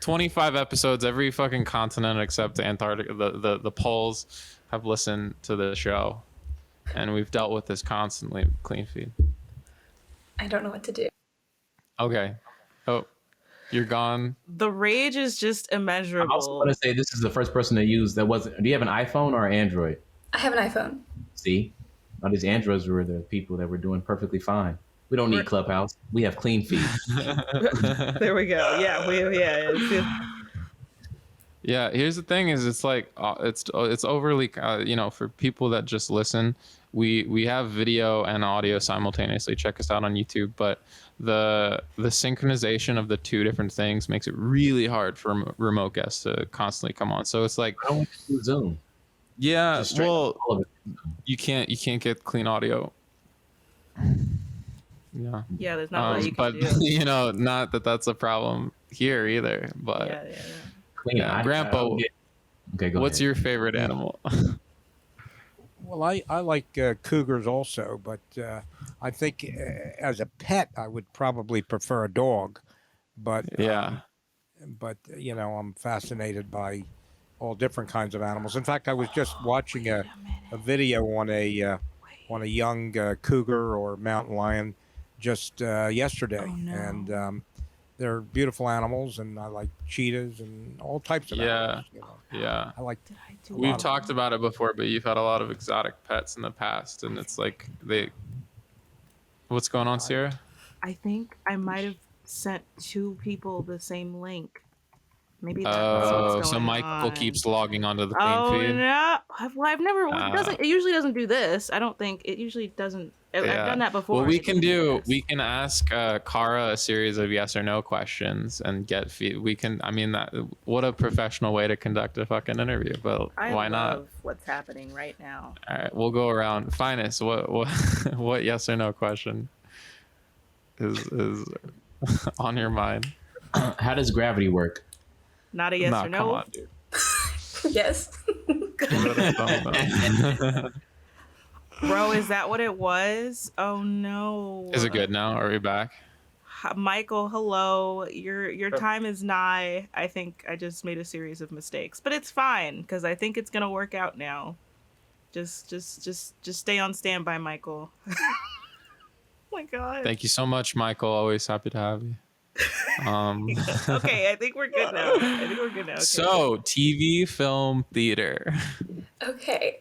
25 episodes, every fucking continent except Antarctica. The poles have listened to the show, and we've dealt with this constantly. Clean Feed. I don't know what to do. Okay. Oh, you're gone. The rage is just I'm also immeasurable. going to say this is the first person to use that wasn't. Do you have an iPhone or an Android? I have an iPhone. See, all these Androids were the people that were doing perfectly fine. We don't need Clubhouse. We have Clean Feed. There we go. Yeah. Yeah, here's the thing: is it's like it's overly for people that just listen. We have video and audio simultaneously. Check us out on YouTube, but the synchronization of the two different things makes it really hard for remote guests to constantly come on. So it's like, I don't want to do Zoom. yeah, Just straight well, all of it. you can't get clean audio. Yeah. Yeah, there's not much you but can do. not that that's a problem here either. But Yeah. Clean. yeah, Grandpa, Okay, go what's ahead. your favorite animal? Well, I like cougars also, but I think as a pet, I would probably prefer a dog. But Yeah. but I'm fascinated by all different kinds of animals. In fact, I was just watching a video on a young cougar or mountain lion just yesterday, and they're beautiful animals, and I like cheetahs and all types of animals. Yeah. I like. We've talked about it before, but you've had a lot of exotic pets in the past, and it's like what's going on, Sierra? I think I might have sent two people the same link. Maybe that's what's going So Michael on. keeps logging onto the Clean Feed. No! I've never. It usually doesn't do this. I don't think it usually doesn't. I've done that before. Well, and it doesn't do this. we can ask Kara a series of yes or no questions and get feed. What a professional way to conduct a fucking interview, but why not? Love what's happening right now. All right, we'll go around. Phines, what yes or no question is on your mind? How does gravity work? Not a yes or Come no. on, dude. Yes. Bro, is that what it was? Oh no. Is it good now? Are we back? Michael, hello. Your time is nigh. I think I just made a series of mistakes, but it's fine because I think it's gonna work out now. Just stay on standby, Michael. Oh my God. Thank you so much, Michael. Always happy to have you. Okay, I think we're good now. Okay. So, TV, film, theater. Okay.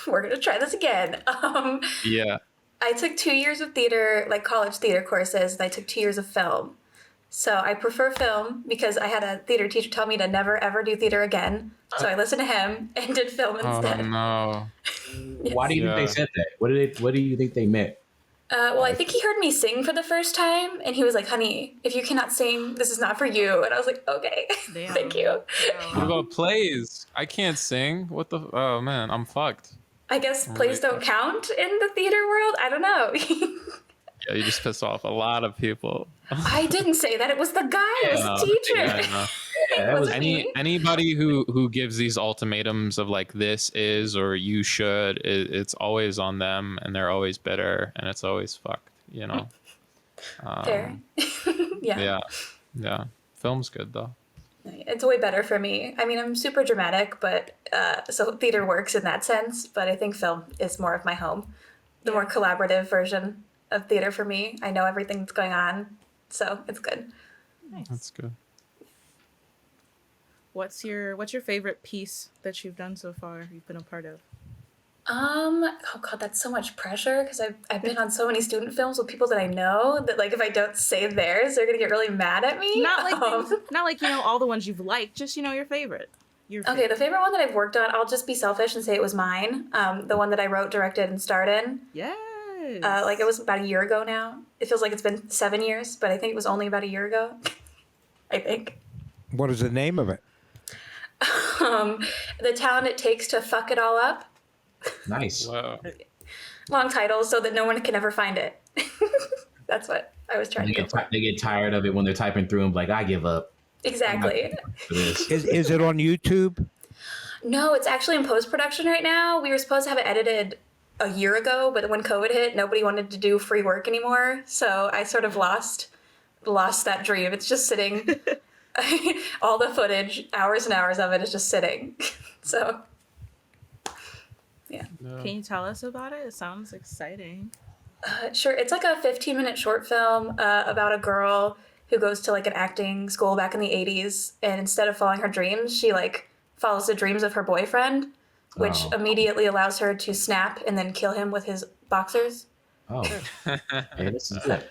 We're going to try this again. Yeah. I took 2 years of theater, like college theater courses, and I took 2 years of film. So I prefer film because I had a theater teacher tell me to never ever do theater again. So I listened to him and did film instead. Oh no! Yes. Why do you think they said that? What do you think they meant? Well, I think he heard me sing for the first time, and he was like, "Honey, if you cannot sing, this is not for you." And I was like, "Okay, thank you." What about plays? I can't sing. What the? Oh man, I'm fucked. I guess plays don't count in the theater world. I don't know. Yeah, you just pissed off a lot of people. I didn't say that. It was the guy. It was the teacher. Yeah, that was anybody who gives these ultimatums of like this is or you should, it's always on them, and they're always bitter, and it's always fucked. You know. Fair. Yeah. Film's good though. It's way better for me. I mean, I'm super dramatic, but so theater works in that sense. But I think film is more of my home, the more collaborative version of theater for me. I know everything that's going on, so it's good. Nice. That's good. What's your favorite piece that you've done so far? You've been a part of? Oh god, that's so much pressure because I've been on so many student films with people that I know that like if I don't say theirs, they're gonna get really mad at me. Not like all the ones you've liked, just your favorite. Okay, the favorite one that I've worked on, I'll just be selfish and say it was mine. The one that I wrote, directed, and starred in. Yes. Like it was about a year ago now. It feels like it's been 7 years, but I think it was only about a year ago. I think. What is the name of it? The Talent It Takes to Fuck It All Up. Nice. Wow. Long title so that no one can ever find it. That's what I was trying to get. They get tired of it when they're typing through and like, I give up. Exactly. Is it on YouTube? No, it's actually in post-production right now. We were supposed to have it edited a year ago, but when COVID hit, nobody wanted to do free work anymore. So I sort of lost that dream. It's just sitting. All the footage, hours and hours of it is just sitting. So, yeah. Can you tell us about it? It sounds exciting. Sure. It's like a 15-minute short film about a girl who goes to like an acting school back in the 80s. And instead of following her dreams, she like follows the dreams of her boyfriend, which immediately allows her to snap and then kill him with his boxers. Oh, yeah, this is good.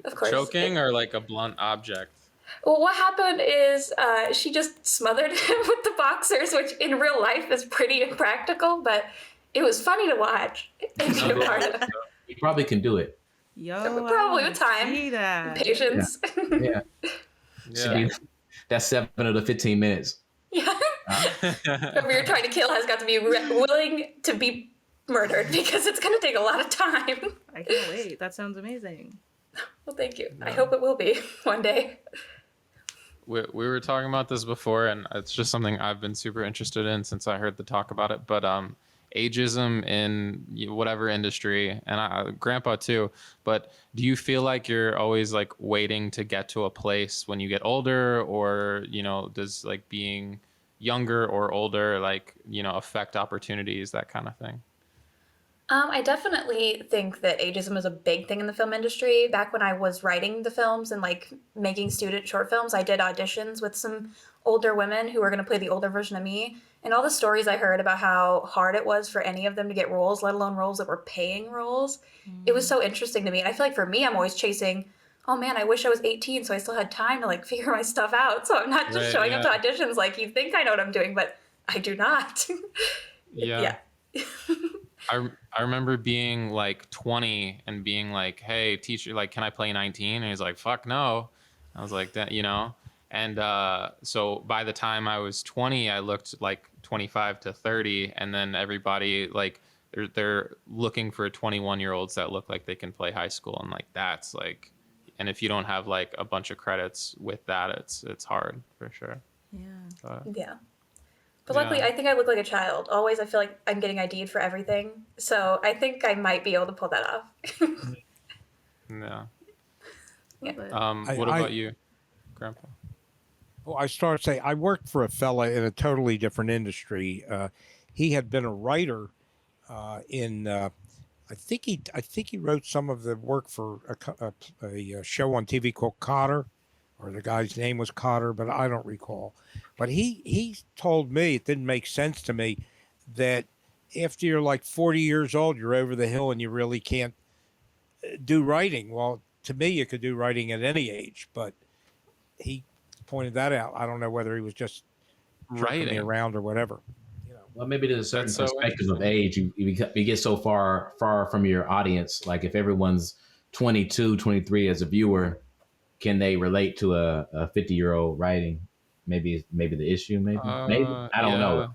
Of course. Choking or like a blunt object? Well, what happened is she just smothered him with the boxers, which in real life is pretty impractical, but it was funny to watch and be a part of. You probably can do it. Yo, probably with time, and patience. Yeah. That's 7 of the 15 minutes. Yeah. Whoever you're trying to kill has got to be willing to be murdered because it's going to take a lot of time. I can't wait. That sounds amazing. Well, thank you. I hope it will be one day. We were talking about this before, and it's just something I've been super interested in since I heard the talk about it. But ageism in whatever industry, and grandpa too. But do you feel like you're always like waiting to get to a place when you get older, or does like being younger or older like affect opportunities, that kind of thing? I definitely think that ageism is a big thing in the film industry. Back when I was writing the films and like making student short films, I did auditions with some older women who were going to play the older version of me. And all the stories I heard about how hard it was for any of them to get roles, let alone roles that were paying roles, it was so interesting to me. And I feel like for me, I'm always chasing, oh man, I wish I was 18 so I still had time to like figure my stuff out. So I'm not just showing up to auditions like you think I know what I'm doing, but I do not. Yeah. I remember being like 20 and being like, hey, teacher, like, can I play 19? And he's like, fuck no. I was like, that, And so by the time I was 20, I looked like 25 to 30. And then everybody, like, they're looking for 21-year-olds that look like they can play high school. And like, that's like, and if you don't have like a bunch of credits with that, it's hard for sure. Yeah. Yeah. But luckily, I think I look like a child. Always, I feel like I'm getting ID'd for everything. So I think I might be able to pull that off. Yeah. Yeah. What about you, Grandpa? Well, I started to say I worked for a fella in a totally different industry. He had been a writer in I think he wrote some of the work for a show on TV called Cotter, or the guy's name was Cotter, but I don't recall. But he told me, it didn't make sense to me, that after you're like 40 years old, you're over the hill and you really can't do writing. Well, to me, you could do writing at any age, but he pointed that out. I don't know whether he was just jerking me around or whatever. Well, maybe there's a certain perspective of age. You get so far from your audience. Like if everyone's 22, 23 as a viewer, can they relate to a 50-year-old writing? Maybe the issue. Maybe I don't know.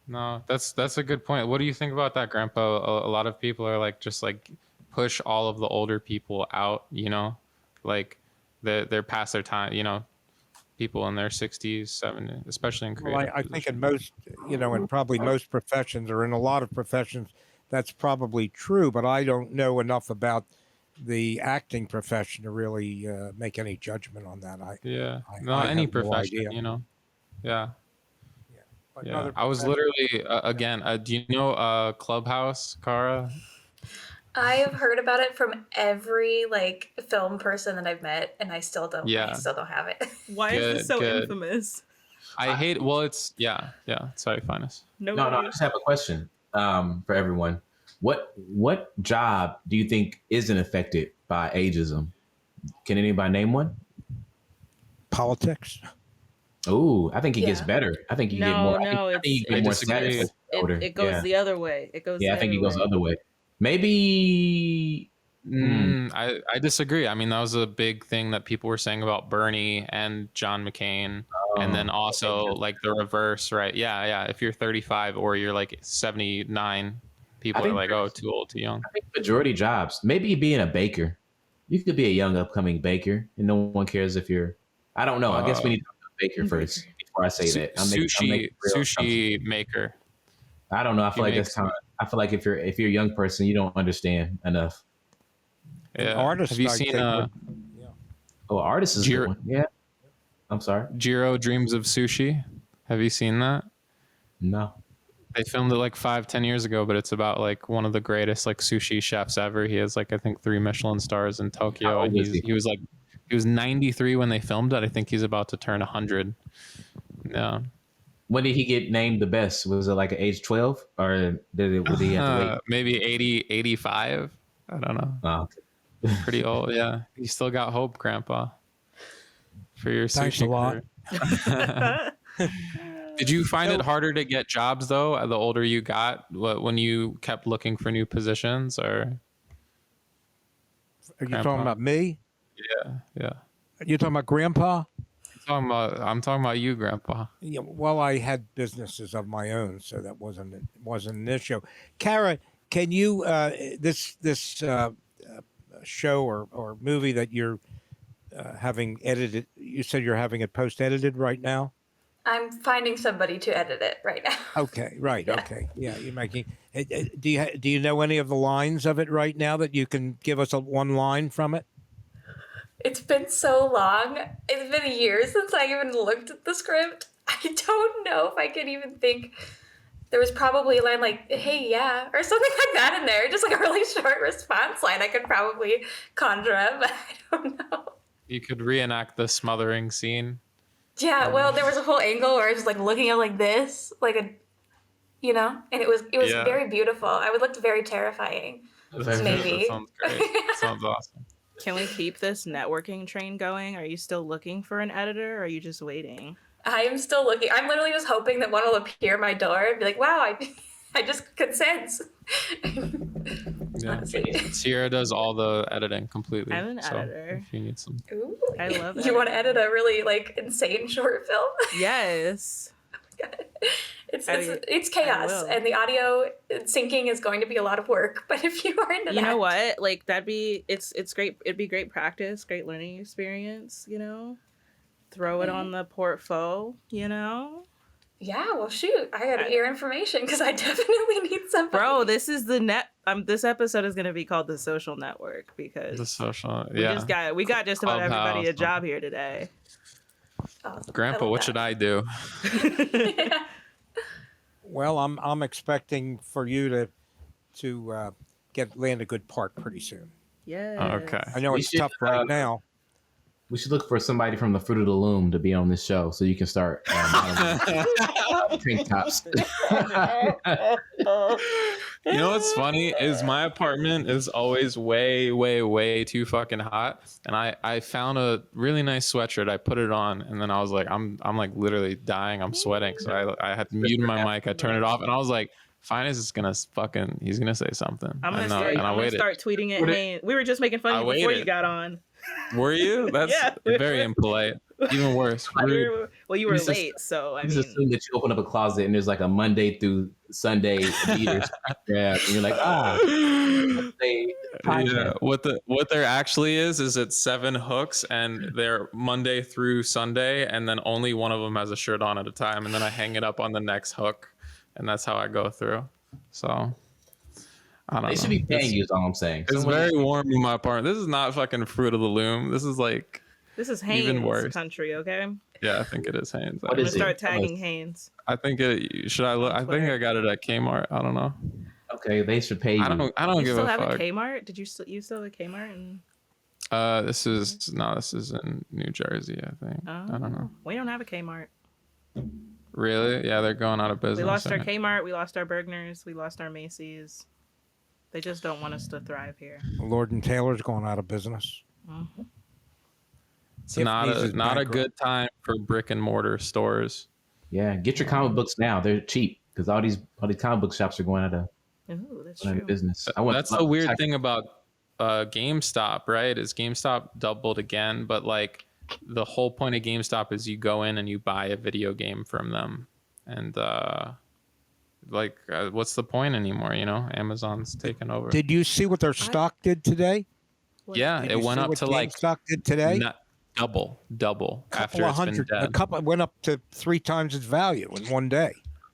No, that's a good point. What do you think about that, Grandpa? A lot of people are like just like push all of the older people out. Like they're past their time. People in their 60s, 70s, especially in creative. Well, I think in most, in probably most professions, or in a lot of professions, that's probably true. But I don't know enough about the acting profession to really make any judgment on that. Any profession, Yeah. I was literally again. Do you know Clubhouse, Cara? I have heard about it from every film person that I've met, and I still don't. I still don't have it. Why is this so infamous? I hate. Well, it's yeah. Sorry, Phines. No. I just have a question for everyone. What job do you think isn't affected by ageism? Can anybody name one? Politics. Oh, I think he gets better. I think you get more. I think you get more status. It goes the other way. It goes. Yeah, I think it goes the other way. Maybe. I disagree. I mean, that was a big thing that people were saying about Bernie and John McCain, and then also like the reverse, right? Yeah. If you're 35 or you're like 79, people are like, "Oh, too old, too young." I think majority jobs. Maybe being a baker. You could be a young upcoming baker, and no one cares if you're. I don't know. I guess we need to talk about baker first before I say that. Sushi maker. I don't know. I feel like that's kind of. I feel like if you're a young person, you don't understand enough. Yeah. Artists. Have you seen artist is good one. Yeah. I'm sorry. Jiro Dreams of Sushi. Have you seen that? No. They filmed it like 5-10 years ago, but it's about like one of the greatest like sushi chefs ever. He has like I think 3 Michelin stars in Tokyo, and he was 93 when they filmed it. I think he's about to turn 100. Yeah. When did he get named the best? Was it like at age 12, or would he have to wait? Maybe 80, 85. I don't know. Oh, okay. Pretty old, yeah. You still got hope, Grandpa, for your Thanks sushi a lot. Did you find it harder to get jobs though, the older you got, when you kept looking for new positions, or? Are you talking about me? Yeah. You're talking about Grandpa? I'm talking about you, Grandpa. Yeah, well, I had businesses of my own, so that wasn't an issue. Cara, can you this show or movie that you're having edited? You said you're having it post edited right now. I'm finding somebody to edit it right now. Okay, right. Yeah. Okay, yeah. You're making. Do you know any of the lines of it right now that you can give us one line from it? It's been so long. It's been years since I even looked at the script. I don't know if I can even think. There was probably a line like, "Hey, yeah," or something like that in there. Just like a really short response line I could probably conjure up, but I don't know. You could reenact the smothering scene. Yeah, well, there was a whole angle where I was just like looking at like this, like and it was very beautiful. I would look very terrifying. Maybe. That sounds great. That sounds awesome. Can we keep this networking train going? Are you still looking for an editor, or are you just waiting? I am still looking. I'm literally just hoping that one will appear at my door and be like, "Wow, I just could sense." Yeah. Sierra does all the editing completely. I'm an editor. If you need some. Ooh. I love it. You want to edit a really insane short film? Yes. It's chaos, and the audio syncing is going to be a lot of work. But if you are into that, you know what? It's great. It'd be great practice, great learning experience. Throw it on the portfolio. Yeah, well, shoot, I got to hear information because I definitely need somebody. Bro, this is the net. This episode is going to be called The Social Network because the social. Yeah, we got just about everybody a job here today. Awesome. Grandpa, what should I do? Well, I'm expecting for you to land a good part pretty soon. Yeah. Okay. I know it's tough right now. We should look for somebody from the Fruit of the Loom to be on this show, so you can start tank tops. You know what's funny is my apartment is always way, way, way too fucking hot, and I found a really nice sweatshirt. I put it on, and then I was like, I'm like literally dying. I'm sweating, so I had to mute my mic. I turned it off, and I was like, Phines is gonna he's gonna say something. I'm gonna start tweeting at Haynes. We were just making fun of you before you got on. Were you? That's very impolite. Even worse. Well, you were late, so I just assume that you open up a closet and there's like a Monday through Sunday Adidas and you're like, yeah. What there actually is it's 7 hooks, and they're Monday through Sunday, and then only one of them has a shirt on at a time, and then I hang it up on the next hook, and that's how I go through. So I don't know. They should be paying you, is all I'm saying. It's very warm in my apartment. This is not fucking Fruit of the Loom. This is like Haynes even worse country, okay? Yeah, I think it is Haynes. I'm gonna start tagging Haynes. I think should I look? I think I got it at Kmart. I don't know. Okay, they should pay you. I don't give a fuck. You still have a Kmart? Did you still have a Kmart? This is in New Jersey, I think. I don't know. We don't have a Kmart. Really? Yeah, they're going out of business. We lost our Kmart. We lost our Bergners. We lost our Macy's. They just don't want us to thrive here. Lord and Taylor's going out of business. Mm-hmm. It's not a good time for brick and mortar stores. Yeah, get your comic books now. They're cheap because all these comic book shops are going out of business. That's the weird thing about GameStop, right? Is GameStop doubled again, but like the whole point of GameStop is you go in and you buy a video game from them, and what's the point anymore? You know, Amazon's taken over. Did you see what their stock did today? Yeah, it went up to like stock did today. Double after it's been dead. A couple went up to 3 times its value in one day.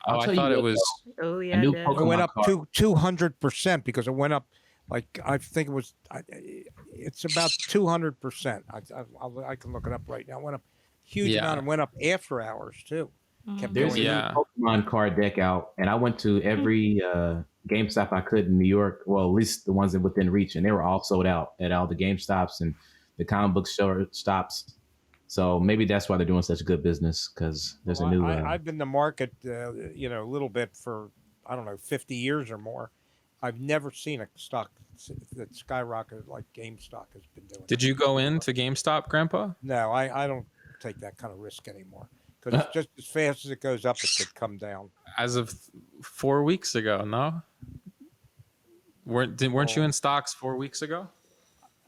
Oh, I thought it was. Oh yeah, it went up 200% because it went up. Like I think it was. It's about 200%. I can look it up right now. It went up huge amount and went up after hours too. There's a new Pokemon card deck out, and I went to every GameStop I could in New York. Well, at least the ones that within reach, and they were all sold out at all the GameStops and the comic book stops. So maybe that's why they're doing such good business, because there's a new. I've been in the market, a little bit for 50 years or more. I've never seen a stock that skyrocketed like GameStop has been doing. Did you go into GameStop, Grandpa? No, I don't take that kind of risk anymore. Because it's just as fast as it goes up, it could come down. As of 4 weeks ago, no? Weren't you in stocks 4 weeks ago?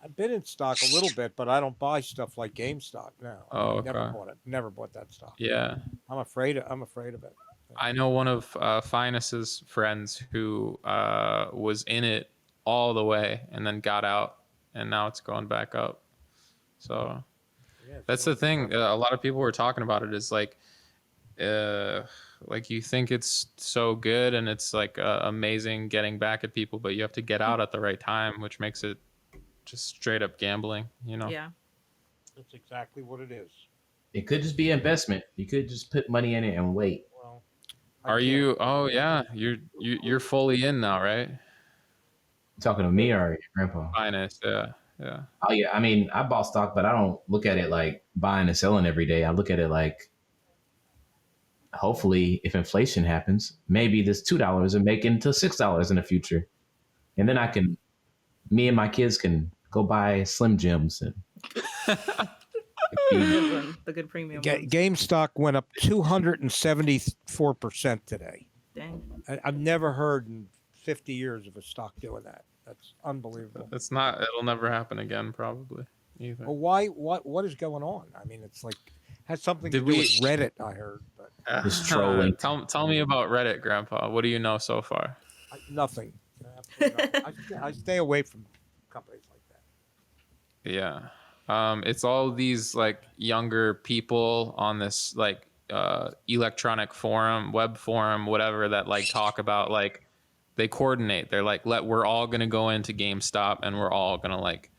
I've been in stock a little bit, but I don't buy stuff like GameStop. No, oh, okay. Never bought it. Never bought that stock. Yeah, I'm afraid of it. I know one of Phines' friends who was in it all the way and then got out, and now it's going back up. So that's the thing. A lot of people were talking about it. Is like you think it's so good and it's like amazing getting back at people, but you have to get out at the right time, which makes it just straight up gambling. Yeah, that's exactly what it is. It could just be investment. You could just put money in it and wait. Well, are you? Oh yeah, you're fully in now, right? You talking to me or your grandpa? Finest, yeah. Oh yeah, I mean, I bought stock, but I don't look at it like buying and selling every day. I look at it like, hopefully, if inflation happens, maybe this $2 will make it into $6 in the future, and then me and my kids can go buy Slim Jims and. The good premium. GameStop went up 274% today. Dang. I've never heard in 50 years of a stock doing that. That's unbelievable. It'll never happen again, probably. Either. Well, why? What is going on? I mean, it's like has something to do with Reddit. I heard, but just trolling. Tell me about Reddit, Grandpa. What do you know so far? Nothing. I stay away from companies like that. Yeah. It's all these like younger people on this like electronic forum, web forum, whatever, that like talk about like they coordinate. They're like, we're all gonna go into GameStop and we're all gonna like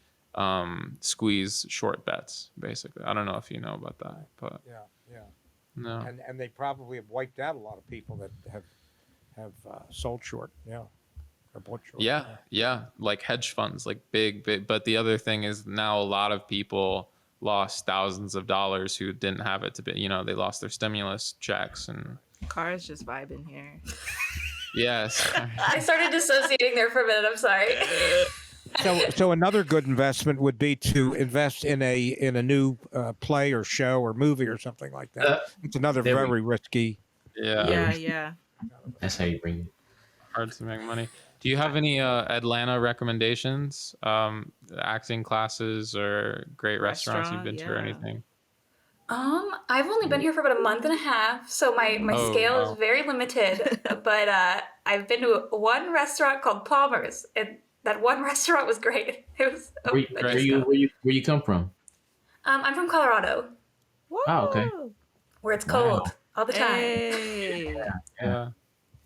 squeeze short bets, basically. I don't know if you know about that, but yeah. No. And they probably have wiped out a lot of people that have sold short. Yeah. Or bought short. Yeah, like hedge funds, like big. But the other thing is now a lot of people lost thousands of dollars who didn't have it to be. They lost their stimulus checks and. Cars just vibing here. Yes. I started dissociating there for a minute. I'm sorry. So another good investment would be to invest in a new play or show or movie or something like that. It's another very risky. Yeah. That's how you bring it. Hard to make money. Do you have any Atlanta recommendations? Acting classes or great restaurants you've been to or anything? I've only been here for about a month and a half, so my scale is very limited. But I've been to one restaurant called Palmer's, and that one restaurant was great. It was where you come from? I'm from Colorado. Whoa. Oh, okay. Where it's cold all the time. Hey. Yeah.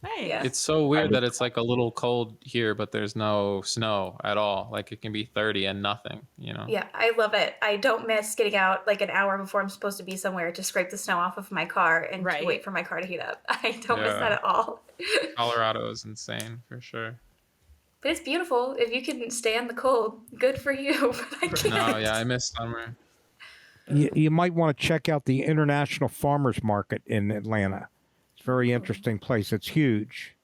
Nice. Yeah. It's so weird that it's like a little cold here, but there's no snow at all. Like it can be 30 and nothing, Yeah, I love it. I don't miss getting out like an hour before I'm supposed to be somewhere to scrape the snow off of my car and to wait for my car to heat up. I don't miss that at all. Colorado is insane for sure. But it's beautiful. If you can stand the cold, good for you. But I can't. No, yeah, I miss summer. You might want to check out the International Farmers Market in Atlanta. It's a very interesting place. It's huge.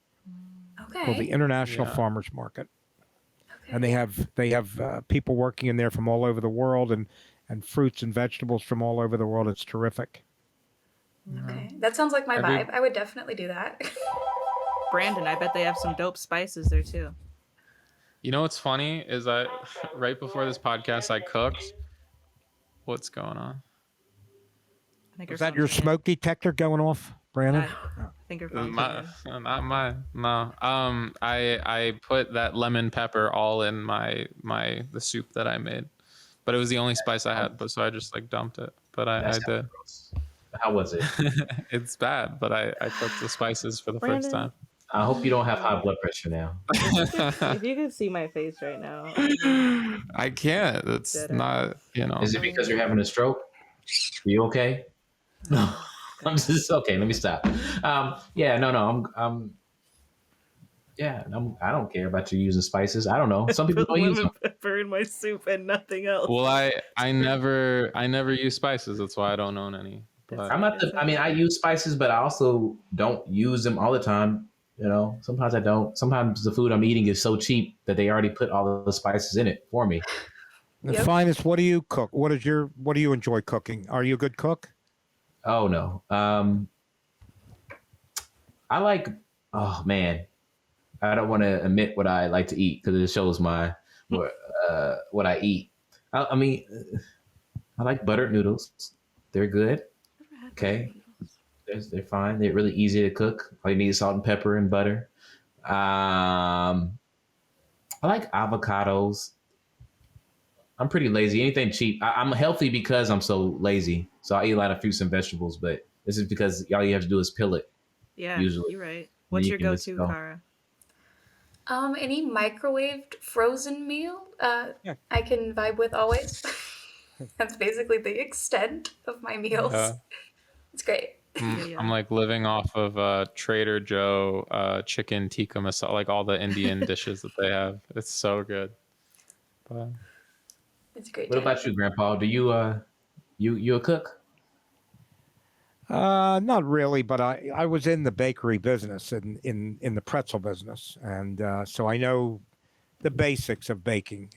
Okay. Called the International Farmers Market. Okay. And they have people working in there from all over the world and fruits and vegetables from all over the world. It's terrific. Okay. That sounds like my vibe. I would definitely do that. Brandon, I bet they have some dope spices there too. You know what's funny is right before this podcast I cooked. What's going on? Is that your smoke detector going off, Brandon? I think your phone's not mine. No. I put that lemon pepper all in the soup that I made, but it was the only spice I had. But so I just like dumped it. But I did. Gross. How was it? It's bad, but I cooked the spices for the first time. I hope you don't have high blood pressure now. If you could see my face right now. I can't. It's not, Is it because you're having a stroke? Are you okay? No. I'm just okay. Let me stop. I don't care about you using spices. I don't know. Some people don't use them. Pepper in my soup and nothing else. Well, I never use spices. That's why I don't own any. But I use spices, but I also don't use them all the time. Sometimes I don't. Sometimes the food I'm eating is so cheap that they already put all of the spices in it for me. The finest. What do you cook? What do you enjoy cooking? Are you a good cook? Oh no. I like. Oh man, I don't want to admit what I like to eat because it shows what I eat. I like buttered noodles. They're good. Okay. They're fine. They're really easy to cook. All you need is salt and pepper and butter. I like avocados. I'm pretty lazy. Anything cheap. I'm healthy because I'm so lazy. So I eat a lot of fruits and vegetables, but this is because all you have to do is peel it. Yeah, usually. You're right. What's your go-to, Cara? Any microwaved frozen meal I can vibe with always. That's basically the extent of my meals. It's great. I'm like living off of Trader Joe chicken tikka masala, like all the Indian dishes that they have. It's so good. But it's great. What about you, Grandpa? Do you you a cook? Not really, but I was in the bakery business in the pretzel business, and so I know the basics of baking.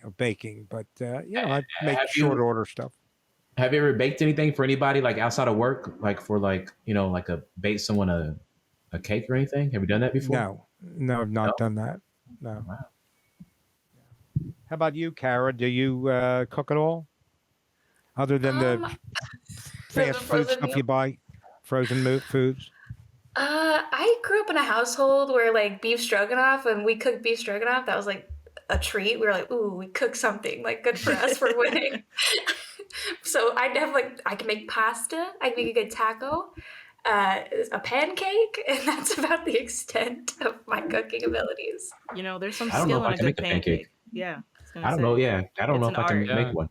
But I make short order stuff. Have you ever baked anything for anybody like outside of work, like for like bake someone a cake or anything? Have you done that before? No, I've not done that. No. Wow. How about you, Cara? Do you cook at all, other than the fast food stuff you buy, frozen foods? I grew up in a household where like beef stroganoff, and we cooked beef stroganoff. That was like a treat. We were like, ooh, we cooked something like good for us for winning. So I can make pasta. I can make a good taco, a pancake, and that's about the extent of my cooking abilities. There's some skill in a good pancake. Yeah. I don't know. Yeah, I don't know if I can make one.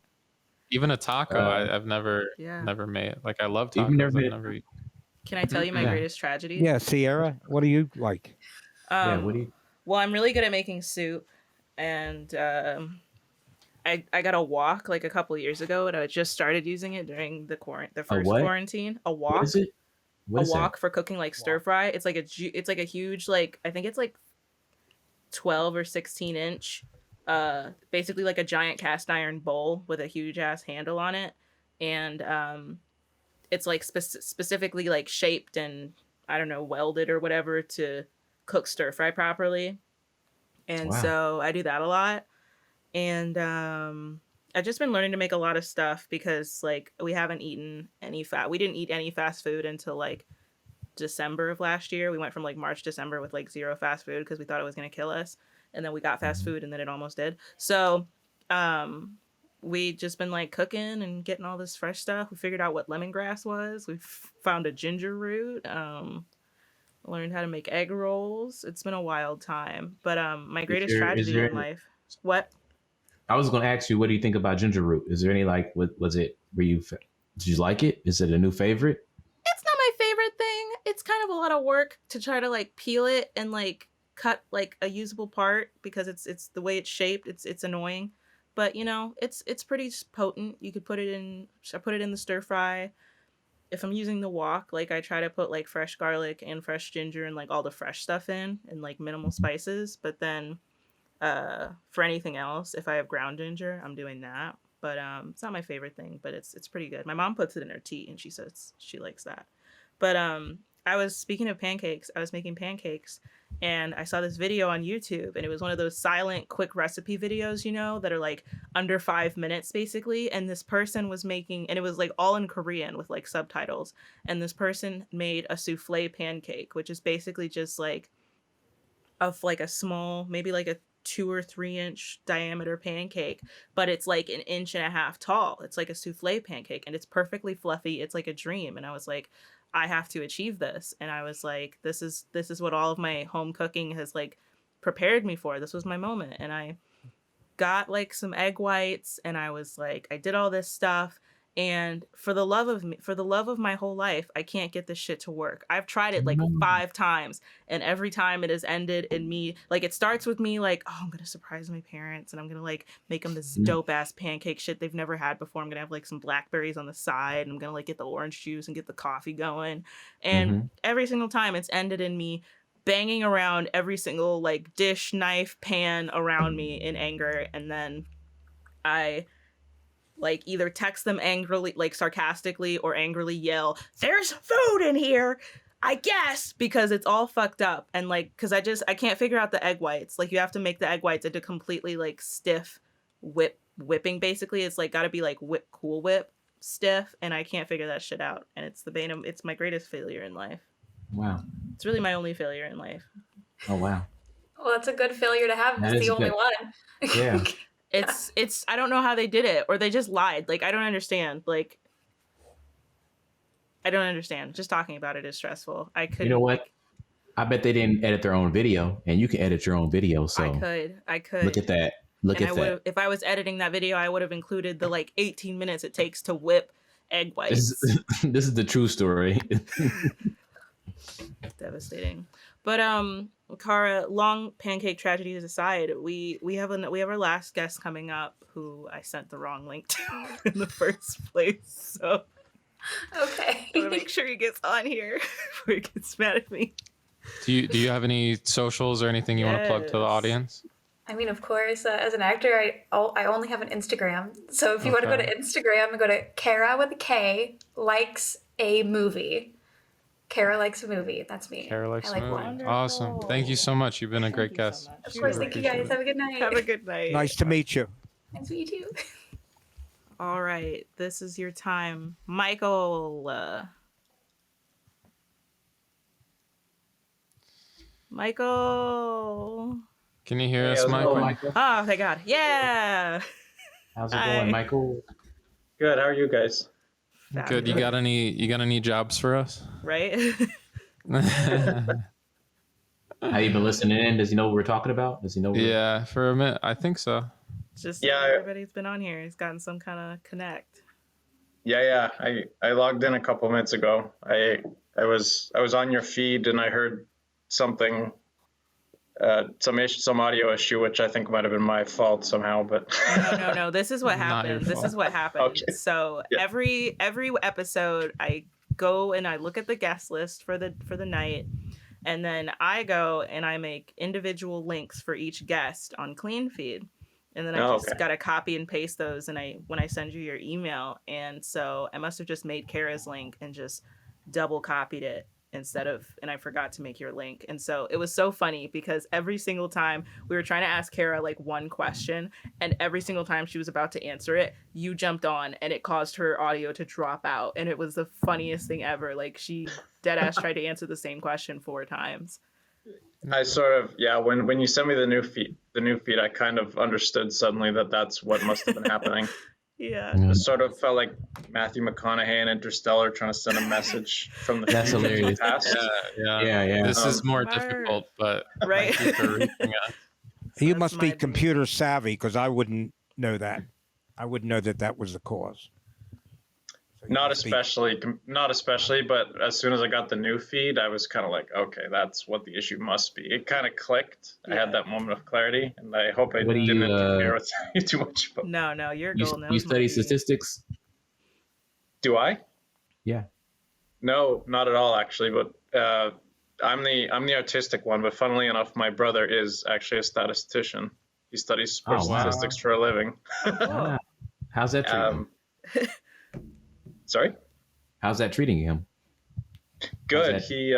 Even a taco, I've never made. Like I love tacos. Can I tell you my greatest tragedy? Yeah, Sierra, what do you like? What do you? Well, I'm really good at making soup, and I got a wok like a couple years ago, and I just started using it during the first quarantine. A wok. What is it? What a is wok that? for cooking like stir fry. It's like a huge, like, I think it's like 12 or 16 inch, basically like a giant cast iron bowl with a huge ass handle on it, and it's like specifically like shaped and, I don't know, welded or whatever to cook stir fry properly. And so I do that a lot. And I've just been learning to make a lot of stuff because, like, we haven't eaten we didn't eat any fast food until like December of last year. We went from like March, December with like zero fast food because we thought it was going to kill us. And then we got fast food and then it almost did. So we just been like cooking and getting all this fresh stuff. We figured out what lemongrass was. We found a ginger root. Learned how to make egg rolls. It's been a wild time. But my greatest tragedy in life. What? I was going to ask you, what do you think about ginger root? Is there any, like, did you like it? Is it a new favorite? It's not my favorite thing. It's kind of a lot of work to try to like peel it and like cut like a usable part because it's the way it's shaped. It's annoying, but you know, it's pretty potent. You could put it in. I put it in the stir fry. If I'm using the wok, like I try to put like fresh garlic and fresh ginger and like all the fresh stuff in and like minimal spices. But then for anything else, if I have ground ginger, I'm doing that. But it's not my favorite thing, but it's pretty good. My mom puts it in her tea and she says she likes that. But speaking of pancakes, I was making pancakes and I saw this video on YouTube, and it was one of those silent quick recipe videos, you know, that are like under 5 minutes basically. And this person was making, and it was like all in Korean with like subtitles. And this person made a souffle pancake, which is basically just like a small, maybe like a 2 or 3 inch diameter pancake, but it's like 1.5 inches tall. It's like a souffle pancake and it's perfectly fluffy. It's like a dream. And I was like, I have to achieve this. And I was like, this is what all of my home cooking has like prepared me for. This was my moment. And I got like some egg whites and I was like, I did all this stuff. And for the love of my whole life, I can't get this shit to work. I've tried it like 5 times, and every time it has ended in me, like, it starts with me like, oh, I'm gonna surprise my parents and I'm gonna like make them this dope ass pancake shit they've never had before. I'm gonna have like some blackberries on the side and I'm gonna like get the orange juice and get the coffee going. And every single time it's ended in me banging around every single like dish, knife, pan around me in anger. And then I like either text them angrily, like sarcastically, or angrily yell, "There's food in here, I guess," because it's all fucked up. And like, cause I can't figure out the egg whites. Like, you have to make the egg whites into completely like stiff whipping. Basically, it's like gotta be like Cool Whip stiff, and I can't figure that shit out. And it's my greatest failure in life. Wow. It's really my only failure in life. Oh wow. Well, that's a good failure to have. It's the only one. Yeah. It's I don't know how they did it, or they just lied. Like, I don't understand. Like, I don't understand. Just talking about it is stressful. I couldn't. You know what? I bet they didn't edit their own video, and you can edit your own video. So I could. Look at that. If I was editing that video, I would have included the like 18 minutes it takes to whip egg whites. This is the true story. Devastating. But Cara, long pancake tragedies aside, we have our last guest coming up who I sent the wrong link to in the first place. So okay, I'm gonna make sure he gets on here before he gets mad at me. Do you have any socials or anything you want to plug to the audience? I mean, of course, as an actor, I only have an Instagram. So if you want to go to Instagram, go to Cara with a K likes a movie. Cara likes a movie. That's me. Cara likes a movie. One. Awesome. Thank you so much. You've been a great guest. Of course. Thank you guys. Have a good night. Have a good night. Nice to meet you. Nice to meet you. All right. This is your time. Michael. Michael. Can you hear us, Michael? Oh, thank God. Yeah. How's it going, Michael? Good. How are you guys? Good. You got any jobs for us? Right. Have you been listening in? Does he know what we're talking about? Does he know? Yeah, for a minute, I think so. Just everybody's been on here. He's gotten some kind of connect. Yeah. I logged in a couple minutes ago. I was on your feed and I heard something some audio issue, which I think might have been my fault somehow. But no. This is what happened. This is what happened. Okay. So Yeah. every episode, I go and I look at the guest list for the night, and then I go and I make individual links for each guest on CleanFeed. And then I just got to copy and paste those when I send you your email. And so I must have just made Kara's link and just double copied it and I forgot to make your link. And so it was so funny because every single time we were trying to ask Kara like one question, and every single time she was about to answer it, you jumped on and it caused her audio to drop out. And it was the funniest thing ever. Like she dead ass tried to answer the same question 4 times. I sort of, when you sent me the new feed, I kind of understood suddenly that that's what must have been happening. Yeah. It sort of felt like Matthew McConaughey in Interstellar trying to send a message from the That's future to hilarious. the past. Yeah. This is more difficult, but right. thank you for reaching out. You must be computer savvy because I wouldn't know that. I wouldn't know that was the cause. So Not especially, but as soon as I got the new feed, I was kind of like, okay, that's what the issue must be. It kind of clicked. Yeah. I had that moment of clarity, and I hope I didn't interfere with you too much. But no, you're golden. You study statistics? Do I? Yeah. No, not at all, actually. But I'm the artistic one. But funnily enough, my brother is actually a statistician. He studies sports statistics for a living. Wow. How's that treating him? Sorry? How's that treating him? Good. He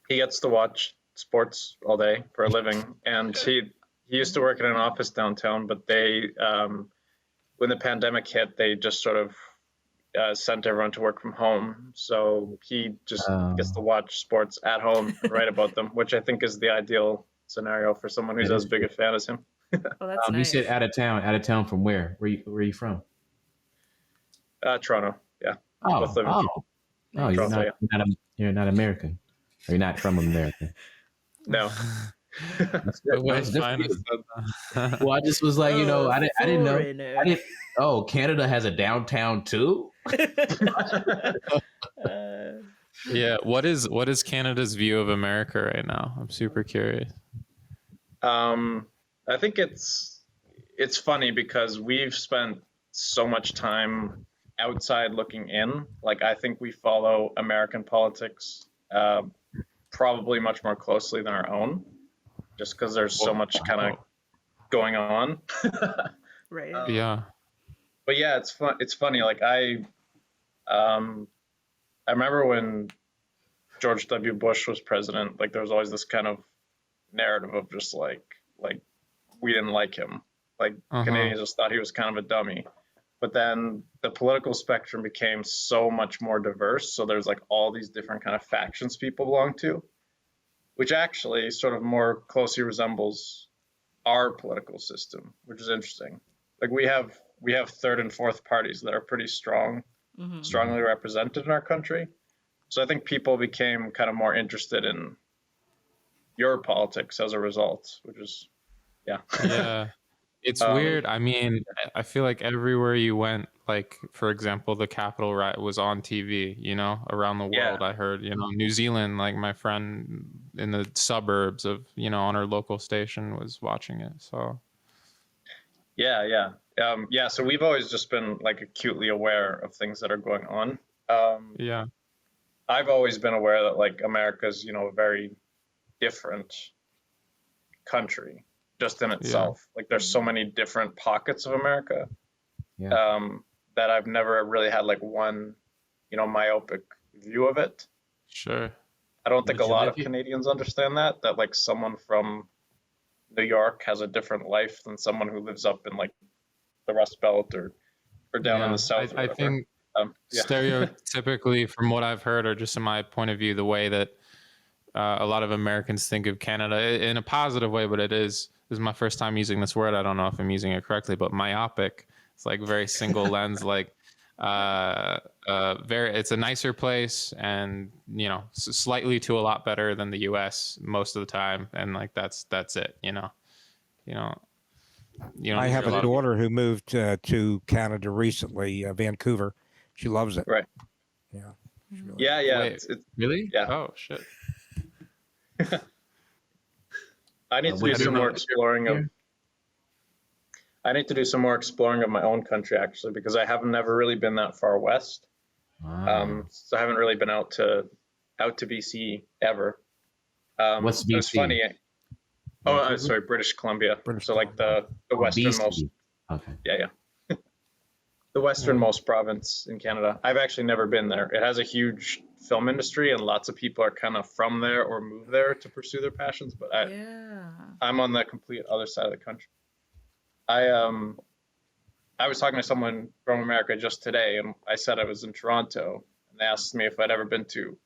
gets to watch sports all day for a living, and he used to work in an office downtown, but they when the pandemic hit, they just sort of sent everyone to work from home. So he just gets to watch sports at home and write about them, which I think is the ideal scenario for someone who's as big a fan as him. Oh, that's nice. You said out of town. Out of town from where? Where are you from? Toronto. Yeah. You're not American. Or you're not from America. No. Well, I just was like, I didn't know. Oh, Canada has a downtown too? Yeah. What is Canada's view of America right now? I'm super curious. I think it's funny because we've spent so much time outside looking in. Like, I think we follow American politics probably much more closely than our own, just because there's so much kind of going on. Right. Yeah. But yeah, it's funny. Like I remember when George W. Bush was president, like there was always this kind of narrative of just like we didn't like him. Like Canadians just thought he was kind of a dummy. But then the political spectrum became so much more diverse. So there's like all these different kind of factions people belong to, which actually sort of more closely resembles our political system, which is interesting. Like we have third and fourth parties that are pretty strongly represented in our country. So I think people became kind of more interested in your politics as a result, which is, Yeah. It's weird. I mean, I feel like everywhere you went, like, for example, the Capitol riot was on TV, around the world. I heard, New Zealand, like my friend in the suburbs of, on her local station was watching it. So. Yeah. So we've always just been like acutely aware of things that are going on. Yeah. I've always been aware that like America's, a very different country. Just in itself. Like there's so many different pockets of America that I've never really had like one, myopic view of it. Sure. I don't think a lot of Canadians understand that like someone from New York has a different life than someone who lives up in like the Rust Belt or down in the South. I think stereotypically from what I've heard, or just in my point of view, the way that a lot of Americans think of Canada in a positive way, but this is my first time using this word. I don't know if I'm using it correctly, but myopic. It's like very single lens, like it's a nicer place, and slightly to a lot better than the U.S. most of the time, and like that's it. I have a daughter who moved to Canada recently, Vancouver. She loves it. Right. Yeah. Really Wait, it's really? Yeah. Oh shit. I need to do some more exploring of. I need to do some more exploring of my own country actually, because I have never really been that far west. So I haven't really been out to BC ever. What's BC? It's funny. Sorry, British Columbia. Like the westernmost. Okay. Yeah. The westernmost province in Canada. I've actually never been there. It has a huge film industry, and lots of people are kind of from there or move there to pursue their passions. But I'm on the complete other side of the country. I was talking to someone from America just today, and I said I was in Toronto, and they asked me if I'd ever been to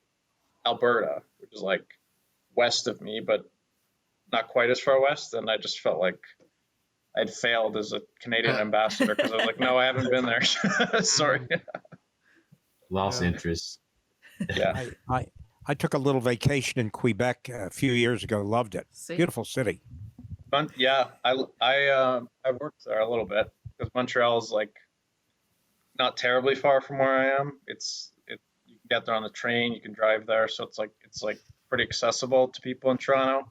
Alberta, which is like west of me, but not quite as far west. And I just felt like I'd failed as a Canadian ambassador because I was like, no, I haven't been there. Sorry. Lost interest. Yeah. I took a little vacation in Quebec a few years ago. Loved it. Beautiful city. Yeah, I worked there a little bit because Montreal is like not terribly far from where I am. You can get there on the train, you can drive there, so it's like pretty accessible to people in Toronto.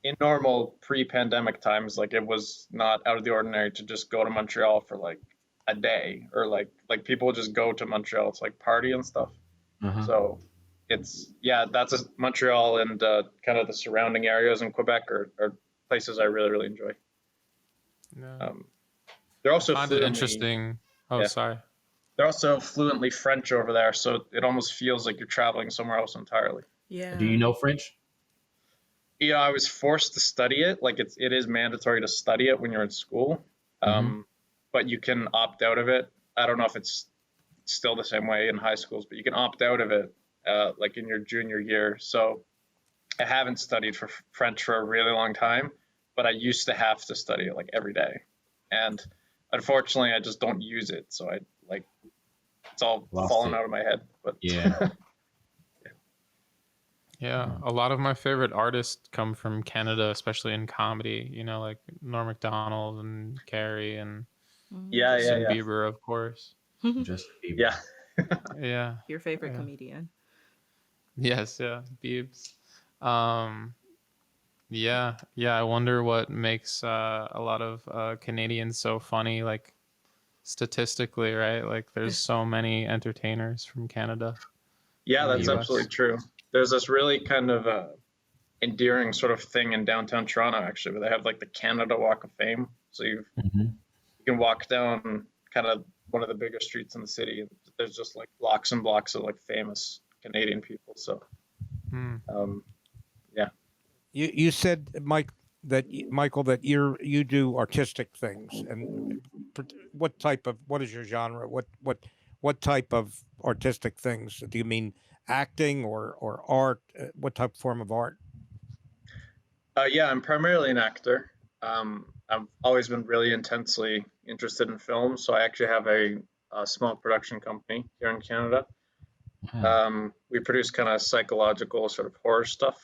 In normal pre-pandemic times, like it was not out of the ordinary to just go to Montreal for like a day, or like people just go to Montreal to like party and stuff. So that's Montreal and kind of the surrounding areas in Quebec are places I really, really enjoy. They're also interesting. Sorry. They're also fluently French over there, so it almost feels like you're traveling somewhere else entirely. Yeah. Do you know French? Yeah, I was forced to study it. Like it is mandatory to study it when you're in school, but you can opt out of it. I don't know if it's still the same way in high schools, but you can opt out of it like in your junior year. So I haven't studied for French for a really long time, but I used to have to study it like every day, and unfortunately, I just don't use it. So it's all fallen out of my head. But yeah. Yeah, a lot of my favorite artists come from Canada, especially in comedy. You know, like Norm Macdonald and Carrie and Justin Bieber, of course. Justin Bieber. Yeah. Your favorite comedian. Yes, Biebs. I wonder what makes a lot of Canadians so funny, like statistically, right? Like there's so many entertainers from Canada. Yeah, that's absolutely true. There's this really kind of endearing sort of thing in downtown Toronto, actually, where they have like the Canada Walk of Fame. So you can walk down kind of one of the bigger streets in the city, and there's just like blocks and blocks of like famous Canadian people. So, You said, Michael, that you do artistic things, and what is your genre? What type of artistic things do you mean? Acting or art? What type of form of art? I'm primarily an actor. I've always been really intensely interested in film, so I actually have a small production company here in Canada. We produce kind of psychological sort of horror stuff.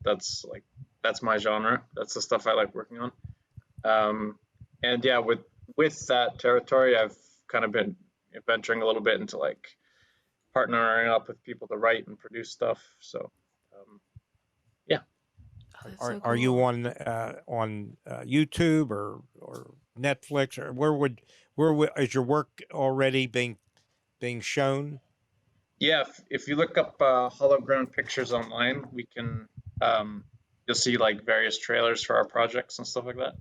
That's my genre. That's the stuff I like working on. With that territory, I've kind of been venturing a little bit into like partnering up with people to write and produce stuff. So, Are you on YouTube or Netflix, or where is your work already being shown? Yeah, if you look up Hollow Ground Pictures online, we can you'll see like various trailers for our projects and stuff like that.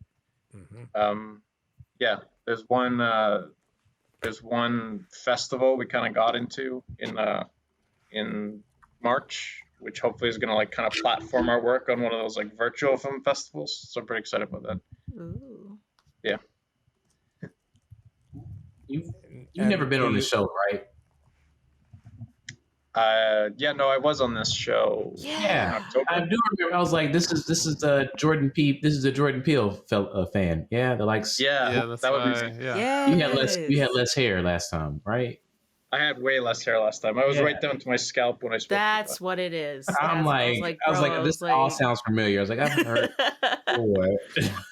There's one festival we kind of got into in March, which hopefully is going to like kind of platform our work on one of those like virtual film festivals. So I'm pretty excited about that. Ooh. Yeah. You've never been on the show, right? No, I was on this show. Yeah, I do remember. I was like, "This is the Jordan Peele fan." Yeah, the likes. Yeah, that would be. You had less hair last time, right? I had way less hair last time. I was right down to my scalp when I spoke. That's what it is. I was like, this all sounds familiar. I was like, I've heard.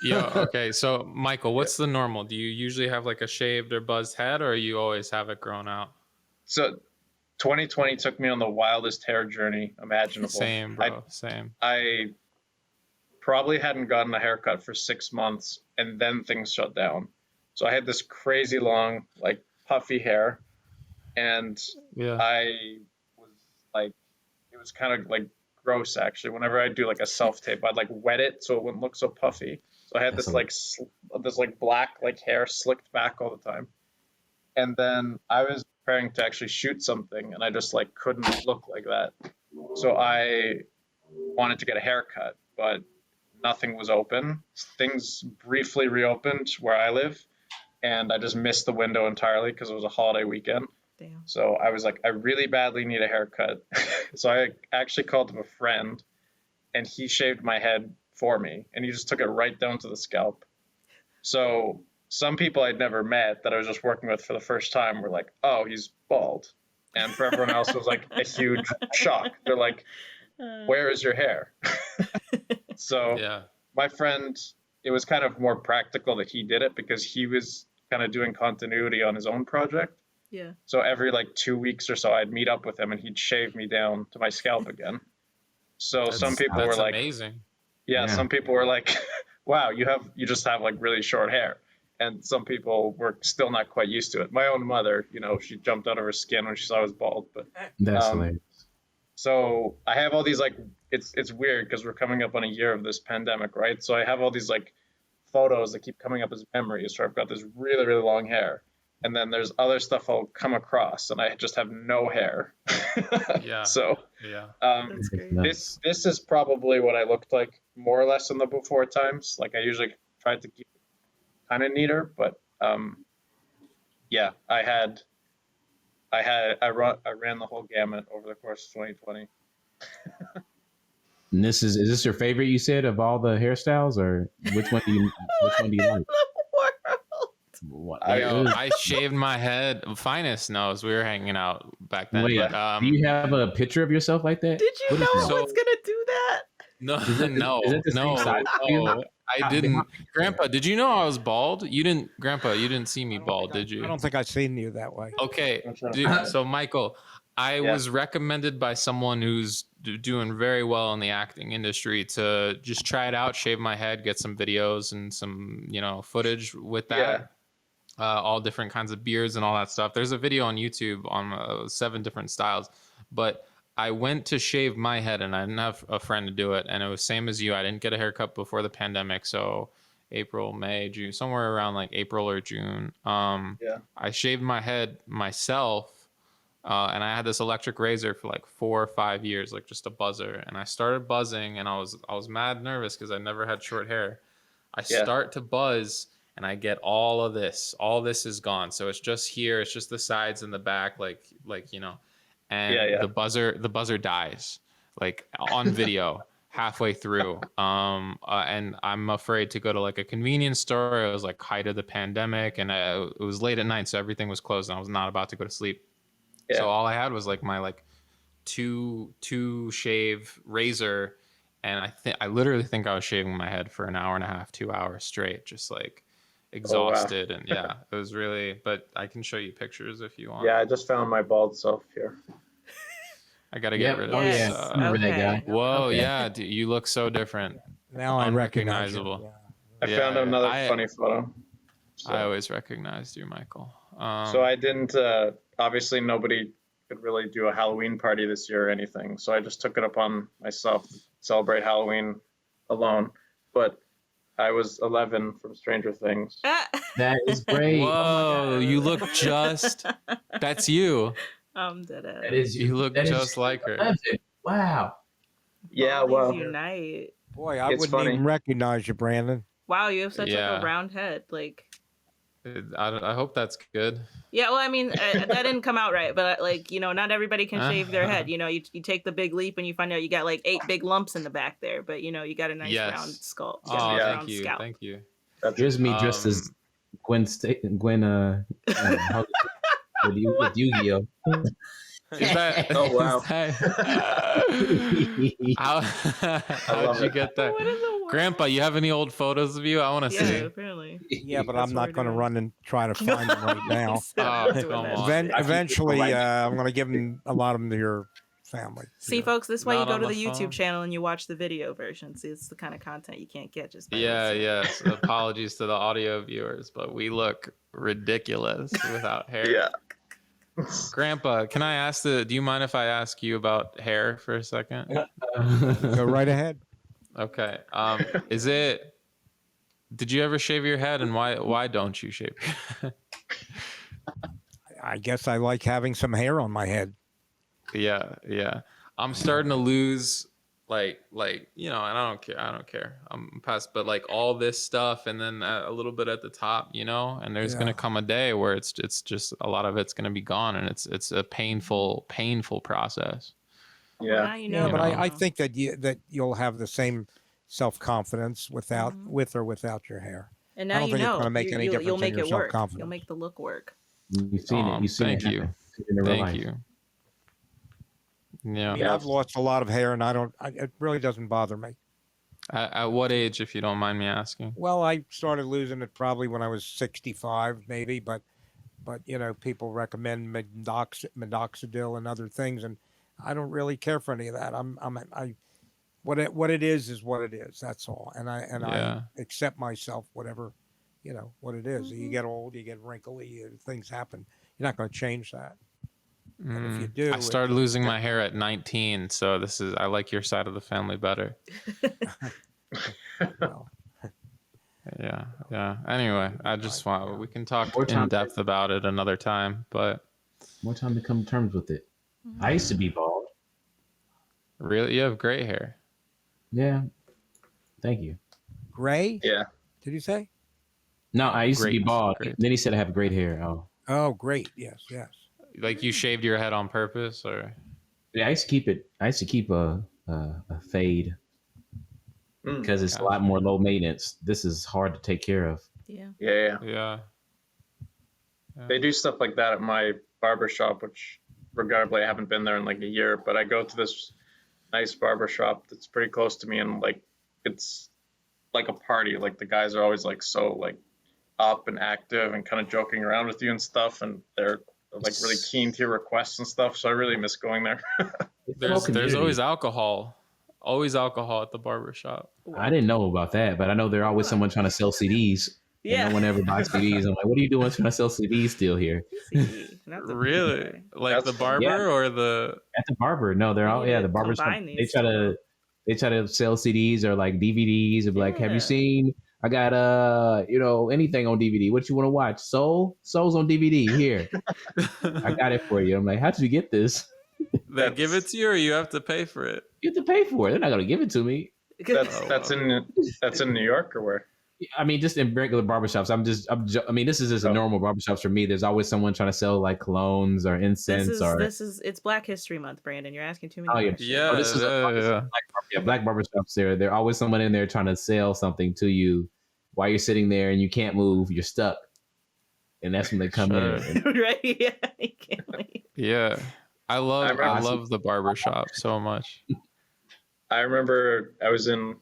Okay. So, Michael, what's the normal? Do you usually have like a shaved or buzzed head, or you always have it grown out? So, 2020 took me on the wildest hair journey imaginable. Same, bro. Same. I probably hadn't gotten a haircut for 6 months, and then things shut down. So I had this crazy long, like puffy hair, and I was like, it was kind of like gross actually. Whenever I do like a self tape, I'd like wet it so it wouldn't look so puffy. So I had this like black like hair slicked back all the time. And then I was preparing to actually shoot something, and I just like couldn't look like that. So I wanted to get a haircut, but nothing was open. Things briefly reopened where I live, and I just missed the window entirely because it was a holiday weekend. Damn. So I was like, I really badly need a haircut. So I actually called up a friend, and he shaved my head for me, and he just took it right down to the scalp. So some people I'd never met that I was just working with for the first time were like, oh, he's bald. And for everyone else, it was like a huge shock. They're like, where is your hair? So my friend, it was kind of more practical that he did it because he was kind of doing continuity on his own project. Yeah. So every like 2 weeks or so, I'd meet up with him and he'd shave me down to my scalp again. So some people were like, amazing. Yeah, some people were like, wow, you just have like really short hair. And some people were still not quite used to it. My own mother, you know, she jumped out of her skin when she saw I was bald. But that's hilarious. So I have all these like, it's weird because we're coming up on a year of this pandemic, right? So I have all these like photos that keep coming up as memories. So I've got this really, really long hair. And then there's other stuff I'll come across and I just have no hair. So this is probably what I looked like more or less in the before times. Like I usually tried to keep it kind of neater, but I ran the whole gamut over the course of 2020. And is this your favorite, you said, of all the hairstyles, or which one do you like? I shaved my head. Phines knows we were hanging out back then. Wait, but, do you have a picture of yourself like that? Did you know I was gonna do that? No, I didn't. Grandpa, did you know I was bald? You didn't see me bald, did you? I don't think I've seen you that way. Okay, so Michael, I was recommended by someone who's doing very well in the acting industry to just try it out, shave my head, get some videos and some, footage with that. All different kinds of beards and all that stuff. There's a video on YouTube on 7 different styles, but I went to shave my head and I didn't have a friend to do it. And it was same as you. I didn't get a haircut before the pandemic. So April, May, June, somewhere around like April or June. I shaved my head myself. And I had this electric razor for like 4 or 5 years, like just a buzzer. And I started buzzing and I was mad nervous because I never had short hair. I start to buzz and I get all of this. All this is gone. So it's just here. It's just the sides and the back, and the buzzer dies like on video halfway through. And I'm afraid to go to like a convenience store. It was like height of the pandemic and it was late at night. So everything was closed and I was not about to go to sleep. So all I had was like my two shave razor. And I literally think I was shaving my head for an hour and a half, 2 hours straight, just like exhausted. And it was really, but I can show you pictures if you want. Yeah, I just found my bald self here. I got to get rid of this. Remember that guy. Whoa, yeah, dude, you look so different. Now I'm unrecognizable. I found another funny photo. So. I always recognized you, Michael. So I didn't, obviously nobody could really do a Halloween party this year or anything. So I just took it upon myself to celebrate Halloween alone. But I was 11 from Stranger Things. That is great. Whoa, you look just, that's you. I'm dead at That is you look just like her. 11. Wow. Yeah, well. Unite. Boy, I wouldn't even recognize you, Brandon. Wow, you have such like a round head. Like, I hope that's good. Yeah, well, I mean, that didn't come out right, but not everybody can shave their head. You take the big leap and you find out you got like 8 big lumps in the back there, but you got a nice round skull. Oh, thank you. Here's me dressed as Gwen with Yu-Gi-Oh. Is that? Oh wow! How'd you get that, Grandpa? You have any old photos of you? I want to see. Apparently. Yeah, but I'm not going to run and try to find them right now. Oh, come on. Eventually, I'm going to give them a lot of your family. See, folks, this is why you Not go on to the the YouTube phone? channel and you watch the video version. See, it's the kind of content you can't get just by Yeah, listening. yes. Apologies to the audio viewers, but we look ridiculous without hair. Yeah. Grandpa, can I ask do you mind if I ask you about hair for a second? Go right ahead. Okay. Did you ever shave your head, and why don't you shave your head? I guess I like having some hair on my head. Yeah. I'm starting to lose like and I don't care. I'm past, but like all this stuff, and then a little bit at the top, and there's gonna come a day where it's just a lot of it's gonna be gone, and it's a painful process. Yeah. Well, you know, but I think that you'll have the same self-confidence with or without your hair. And now I don't think it's going to make any difference you'll make in your it work. self-confidence. You'll make the look work. You've seen it. You've seen Thank it. you. Happen. You've seen it in real Thank life. you. Yeah. I mean, I've lost a lot of hair, and it really doesn't bother me. At what age, if you don't mind me asking? Well, I started losing it probably when I was 65, maybe, but people recommend minoxidil and other things, and I don't really care for any of that. What it is what it is. That's all, and I accept myself, whatever, what it is. You get old, you get wrinkly, things happen. You're not going to change that. And if you do, I started losing my hair at 19, so I like your side of the family better. Well, yeah. Anyway, we can talk in depth about it another time, but more time to come to terms with it. I used to be bald. Really, you have great hair. Yeah, thank you. Gray? Yeah. Did you say? No, I used to be bald. Great. Then he said I have great hair. Oh, great. Yes. Like you shaved your head on purpose, or? Yeah, I used to keep it. I used to keep a fade because it's a lot more low maintenance. This is hard to take care of. Yeah. They do stuff like that at my barber shop, which regrettably I haven't been there in like a year, but I go to this nice barber shop that's pretty close to me, and like it's like a party. Like the guys are always like so like up and active and kind of joking around with you and stuff, and they're like really keen to your requests and stuff. So I really miss going there. There's always alcohol. Always alcohol at the barber shop. I didn't know about that, but I know there's always someone trying to sell CDs. Yeah. And no one ever buys CDs. I'm like, what are you doing trying to sell CDs still here? Really? Like the barber or the? At the barber. No, they're all the barber shop. They try to sell CDs or like DVDs and be like, have you seen? I got anything on DVD. What you want to watch? Soul's on DVD. Here, I got it for you. I'm like, how did you get this? They give it to you, or you have to pay for it? You have to pay for it. They're not gonna give it to me. That's in New York or where? I mean, just in regular barbershops. I mean, this is just a normal barbershops for me. There's always someone trying to sell like colognes or incense it's Black History Month, Brandon. You're asking too many questions. Yeah. This is black barbershops. There's always someone in there trying to sell something to you while you're sitting there and you can't move. You're stuck, and that's when they come in. Right? Yeah. You can't leave. Yeah. I love the barbershop so much. I remember I was in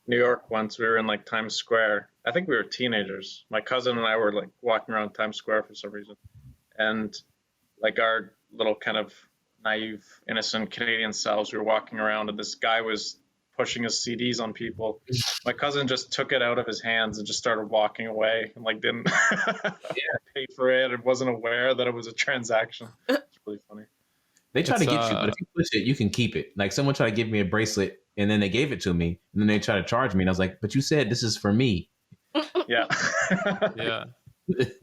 New York once. We were in like Times Square. I think we were teenagers. My cousin and I were like walking around Times Square for some reason. And like our little kind of naive, innocent Canadian selves, we were walking around and this guy was pushing his CDs on people. My cousin just took it out of his hands and just started walking away and like didn't pay for it and wasn't aware that it was a transaction. It's really funny. They try to get you, but if you push it, you can keep it. Like someone tried to give me a bracelet and then they gave it to me and then they tried to charge me and I was like, but you said this is for me. Yeah. Yeah.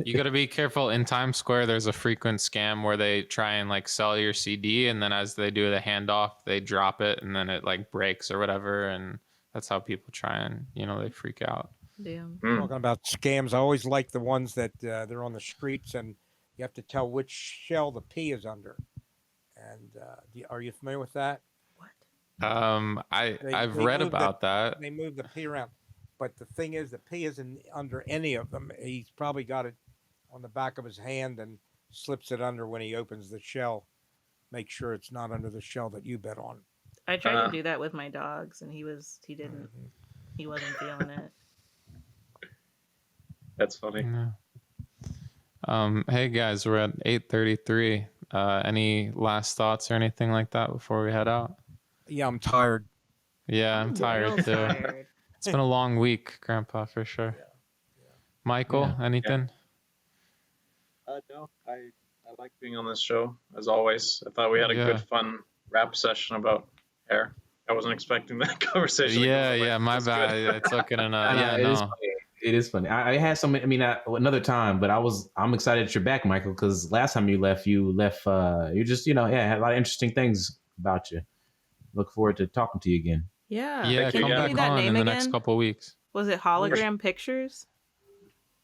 You got to be careful. In Times Square, there's a frequent scam where they try and like sell your CD, and then as they do the handoff, they drop it, and then it like breaks or whatever, and that's how people try and they freak out. Damn. Talking about scams, I always like the ones that they're on the streets, and you have to tell which shell the P is under. And are you familiar with that? I've read about that. They move the P around. But the thing is, the P isn't under any of them. He's probably got it on the back of his hand and slips it under when he opens the shell. Make sure it's not under the shell that you bet on. I tried to do that with my dogs, and he wasn't feeling it. That's funny. Yeah. Hey guys, we're at 8:33. Any last thoughts or anything like that before we head out? Yeah, I'm tired. Yeah, I'm tired too. It's been a long week, Grandpa, for sure. Michael, anything? No, I like being on this show as always. I thought we had a good, fun rap session about hair. I wasn't expecting that conversation. Yeah, my bad. It's looking enough. It is funny. I had some. I mean, another time, but I'm excited that you're back, Michael, because last time you left. You just had a lot of interesting things about you. Look forward to talking to you again. Yeah. Come back on in the next couple weeks. Was it Hologram Pictures?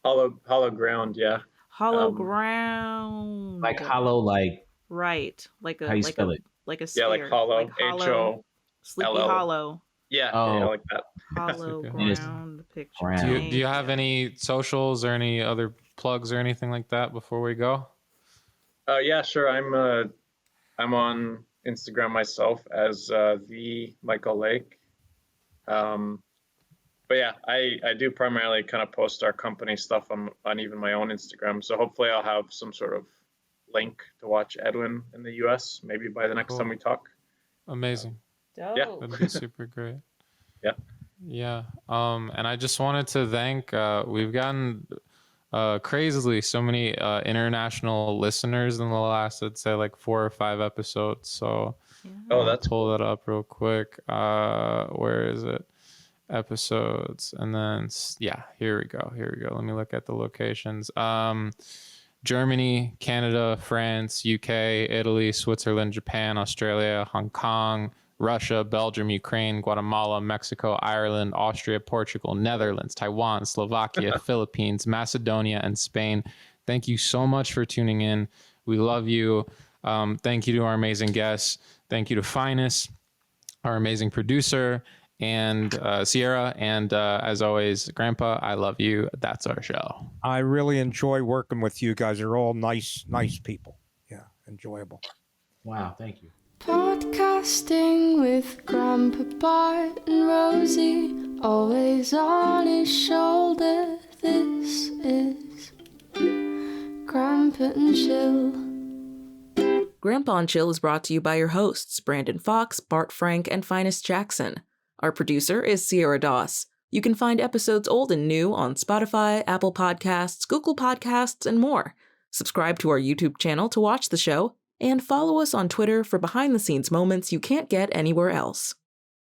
Hollow Ground, yeah. Hollow Ground. Like hollow, like right, like a how you spell it? Like a sphere. Yeah, like hollow. H-O. Sleepy Hollow. Yeah, I like that. Hollow Ground Picture. Do you have any socials or any other plugs or anything like that before we go? Yeah, sure. I'm on Instagram myself as the Michael Lake. But yeah, I do primarily kind of post our company stuff on even my own Instagram. So hopefully I'll have some sort of link to watch Edwin in the US maybe by the next time we talk. Amazing. Dope. Yeah. That'd be super great. Yeah. Yeah. And I just wanted to thank, we've gotten crazily so many international listeners in the last, I'd say like 4 or 5 episodes. So that's pull that up real quick. Where is it? Episodes. And then, here we go. Let me look at the locations. Germany, Canada, France, UK, Italy, Switzerland, Japan, Australia, Hong Kong, Russia, Belgium, Ukraine, Guatemala, Mexico, Ireland, Austria, Portugal, Netherlands, Taiwan, Slovakia, Philippines, Macedonia, and Spain. Thank you so much for tuning in. We love you. Thank you to our amazing guests. Thank you to Phines, our amazing producer, and Sierra. And as always, Grandpa, I love you. That's our show. I really enjoy working with you guys. You're all nice people. Yeah, enjoyable. Wow, thank you. Podcasting with Grandpa Bart and Rosie, always on his shoulder. This is Grandpa and Chill. Grandpa and Chill is brought to you by your hosts, Brandon Fox, Bart Frank, and Phines Jackson. Our producer is Sierra Doss. You can find episodes old and new on Spotify, Apple Podcasts, Google Podcasts, and more. Subscribe to our YouTube channel to watch the show, and follow us on Twitter for behind-the-scenes moments you can't get anywhere else.